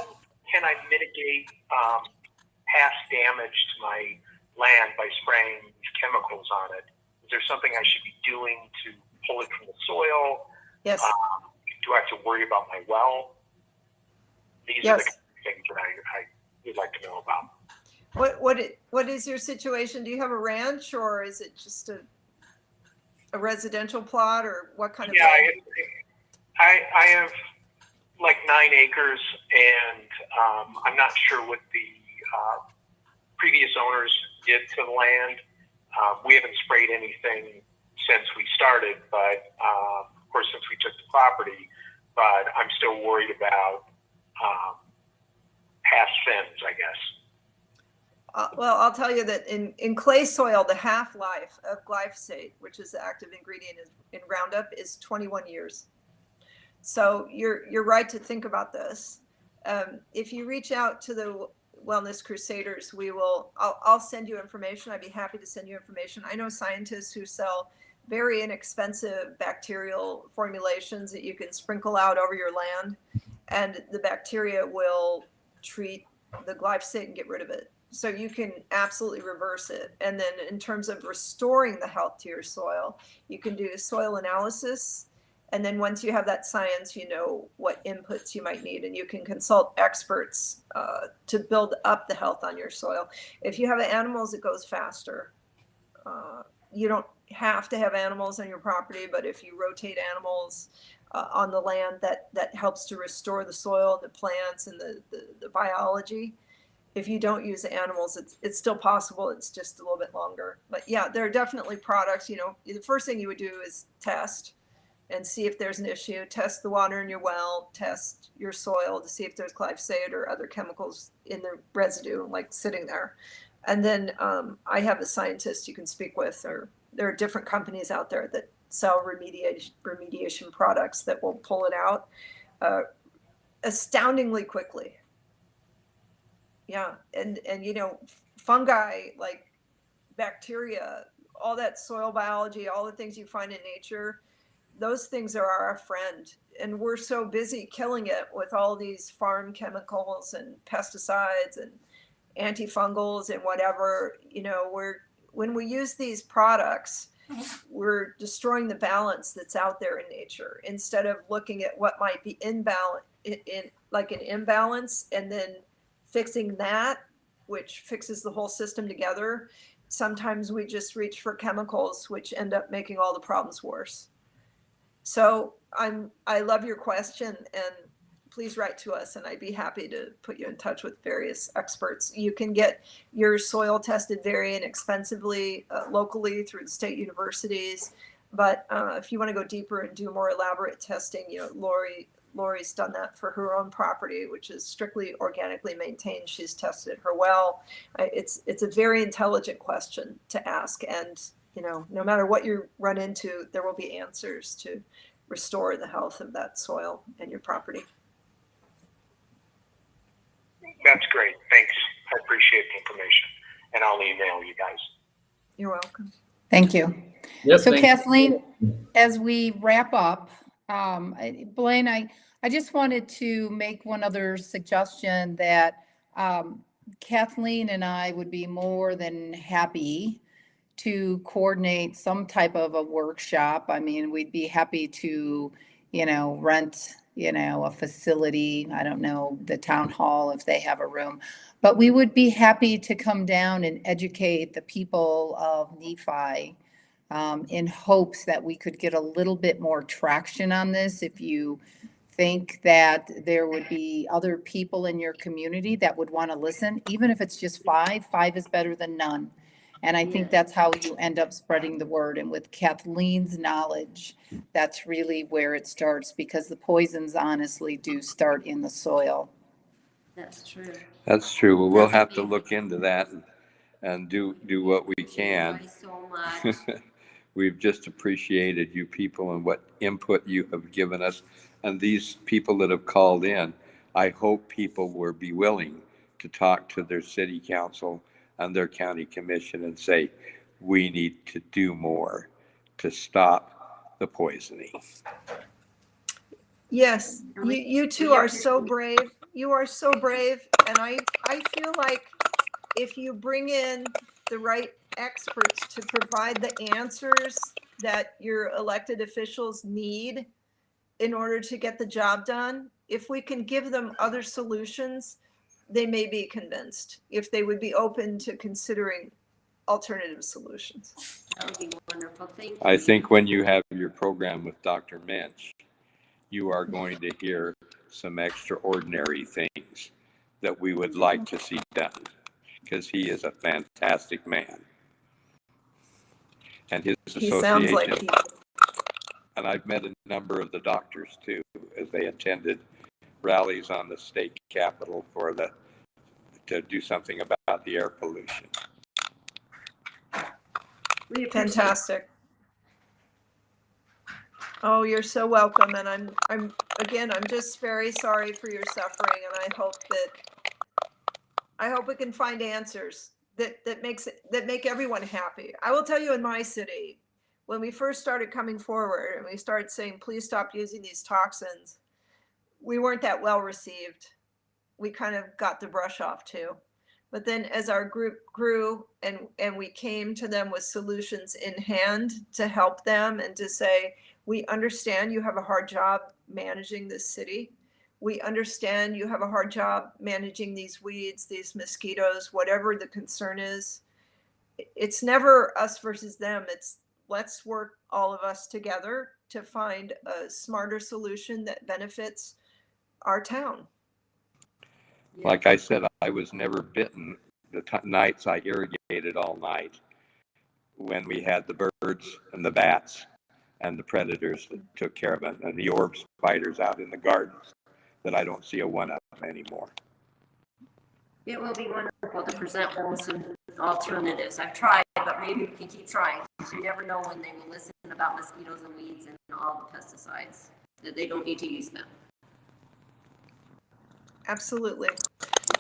can I mitigate past damage to my land by spraying chemicals on it? Is there something I should be doing to pull it from the soil? Yes. Do I have to worry about my well? These are the things that I would like to know about. What is your situation? Do you have a ranch, or is it just a residential plot, or what kind of? Yeah, I have like 9 acres, and I'm not sure what the previous owners did to the land. We haven't sprayed anything since we started, but of course since we took the property, but I'm still worried about past sins, I guess. Well, I'll tell you that in clay soil, the half-life of glyphosate, which is the active ingredient in Roundup, is 21 years. So you're right to think about this. If you reach out to the Wellness Crusaders, I'll send you information. I'd be happy to send you information. I know scientists who sell very inexpensive bacterial formulations that you can sprinkle out over your land, and the bacteria will treat the glyphosate and get rid of it. So you can absolutely reverse it. And then in terms of restoring the health to your soil, you can do soil analysis. And then once you have that science, you know what inputs you might need, and you can consult experts to build up the health on your soil. If you have animals, it goes faster. You don't have to have animals on your property, but if you rotate animals on the land, that helps to restore the soil, the plants, and the biology. If you don't use the animals, it's still possible. It's just a little bit longer. But yeah, there are definitely products. The first thing you would do is test and see if there's an issue. Test the water in your well, test your soil to see if there's glyphosate or other chemicals in the residue, like sitting there. And then I have a scientist you can speak with, or there are different companies out there that sell remediation products that will pull it out. astoundingly quickly. Yeah, and fungi like bacteria, all that soil biology, all the things you find in nature, those things are our friend. And we're so busy killing it with all these farm chemicals and pesticides and antifungals and whatever. When we use these products, we're destroying the balance that's out there in nature, instead of looking at what might be imbalance, like an imbalance, and then fixing that, which fixes the whole system together. Sometimes we just reach for chemicals, which end up making all the problems worse. So I love your question, and please write to us, and I'd be happy to put you in touch with various experts. You can get your soil tested very inexpensively locally through the state universities. But if you want to go deeper and do more elaborate testing, Laurie's done that for her own property, which is strictly organically maintained. She's tested her well. It's a very intelligent question to ask, and no matter what you run into, there will be answers to restore the health of that soil and your property. That's great. Thanks. I appreciate the information, and I'll email you guys. You're welcome. Thank you. Yep, So thank you. Kathleen, as we wrap up, Blaine, I just wanted to make one other suggestion that Kathleen and I would be more than happy to coordinate some type of a workshop. I mean, we'd be happy to, rent, a facility. I don't know, the town hall, if they have a room, but we would be happy to come down and educate the people of Nephi in hopes that we could get a little bit more traction on this. If you think that there would be other people in your community that would want to listen, even if it's just five is better than none. And I think that's how you end up spreading the word. And with Kathleen's knowledge, that's really where it starts, because the poisons honestly do start in the soil. That's true. That's true. Well, we'll have to look into that and do what we can. Thank you so much. We've just appreciated you people and what input you have given us. And these people that have called in, I hope people will be willing to talk to their city council and their county commission and say, we need to do more to stop the poisoning. Yes, you two are so brave. You are so brave. And I feel like if you bring in the right experts to provide the answers that your elected officials need in order to get the job done, if we can give them other solutions, they may be convinced, if they would be open to considering alternative solutions. That would be wonderful. Thank you. I think when you have your program with Dr. Mensch, you are going to hear some extraordinary things that we would like to see done, because he is a fantastic man. And his association, sounds like he... and I've met a number of the doctors too, as they attended rallies on the state capitol to do something about the air pollution. Fantastic. Oh, you're so welcome. And I'm just very sorry for your suffering. And I hope we can find answers that make everyone happy. I will tell you, in my city, when we first started coming forward and we started saying, please stop using these toxins, we weren't that well received. We kind of got the brush off too. But then as our group grew and we came to them with solutions in hand to help them and to say, we understand you have a hard job managing this city. We understand you have a hard job managing these weeds, these mosquitoes, whatever the concern is. It's never us versus them. It's let's work, all of us together, to find a smarter solution that benefits our town. Like I said, I was never bitten the nights I irrigated all night, when we had the birds and the bats and the predators that took care of it, and the orb spiders out in the gardens that I don't see a one of anymore. It will be wonderful to present some alternatives. I've tried, but maybe we can keep trying. You never know when they will listen about mosquitoes and weeds and all the pesticides, that they don't need to use them. Absolutely.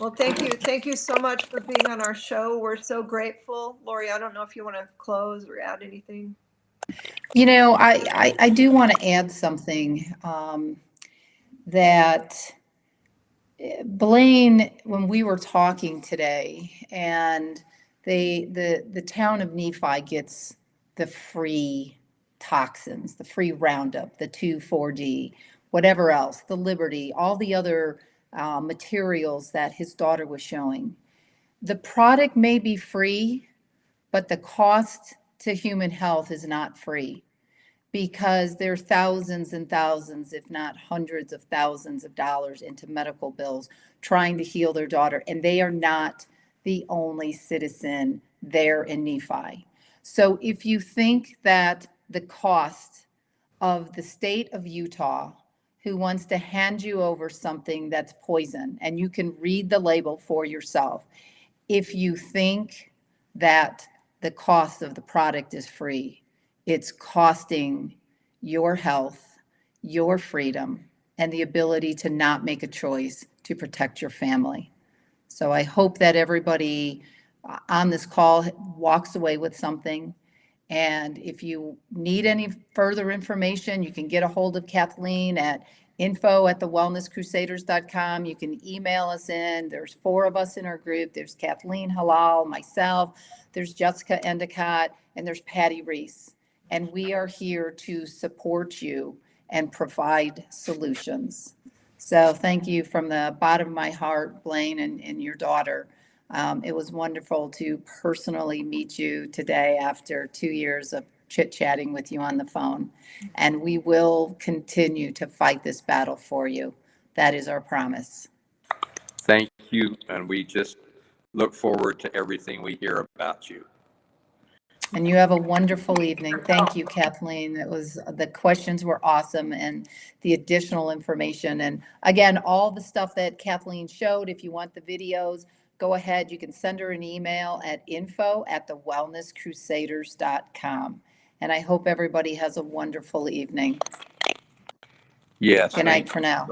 Well, thank you so much for being on our show. We're so grateful. Laurie, I don't know if you want to close or add anything. You know, I do want to add something that Blaine, when we were talking today, and the town of Nephi gets the free toxins, the free Roundup, the 2,4-D, whatever else, the Liberty, all the other materials that his daughter was showing. The product may be free, but the cost to human health is not free, because there are thousands and thousands, if not hundreds of thousands of dollars into medical bills trying to heal their daughter. And they are not the only citizen there in Nephi. So if you think that the cost of the state of Utah, who wants to hand you over something that's poison, and you can read the label for yourself, if you think that the cost of the product is free, it's costing your health, your freedom, and the ability to not make a choice to protect your family. So I hope that everybody on this call walks away with something. And if you need any further information, you can get a hold of Kathleen at info@thewellnesscrusaders.com. You can email us in. There's 4 of us in our group. There's Kathleen Hallal, myself, there's Jessica Endicott, and there's Patty Reese. And we are here to support you and provide solutions. So thank you from the bottom of my heart, Blaine, and your daughter. It was wonderful to personally meet you today after 2 years of chit-chatting with you on the phone. And we will continue to fight this battle for you. That is our promise. Thank you, and we just look forward to everything we hear about you. And you have a wonderful evening. Thank you, Kathleen. The questions were awesome, and the additional information. And again, all the stuff that Kathleen showed, if you want the videos, go ahead. You can send her an email at info@thewellnesscrusaders.com. And I hope everybody has a wonderful evening. Yes. Good night for now.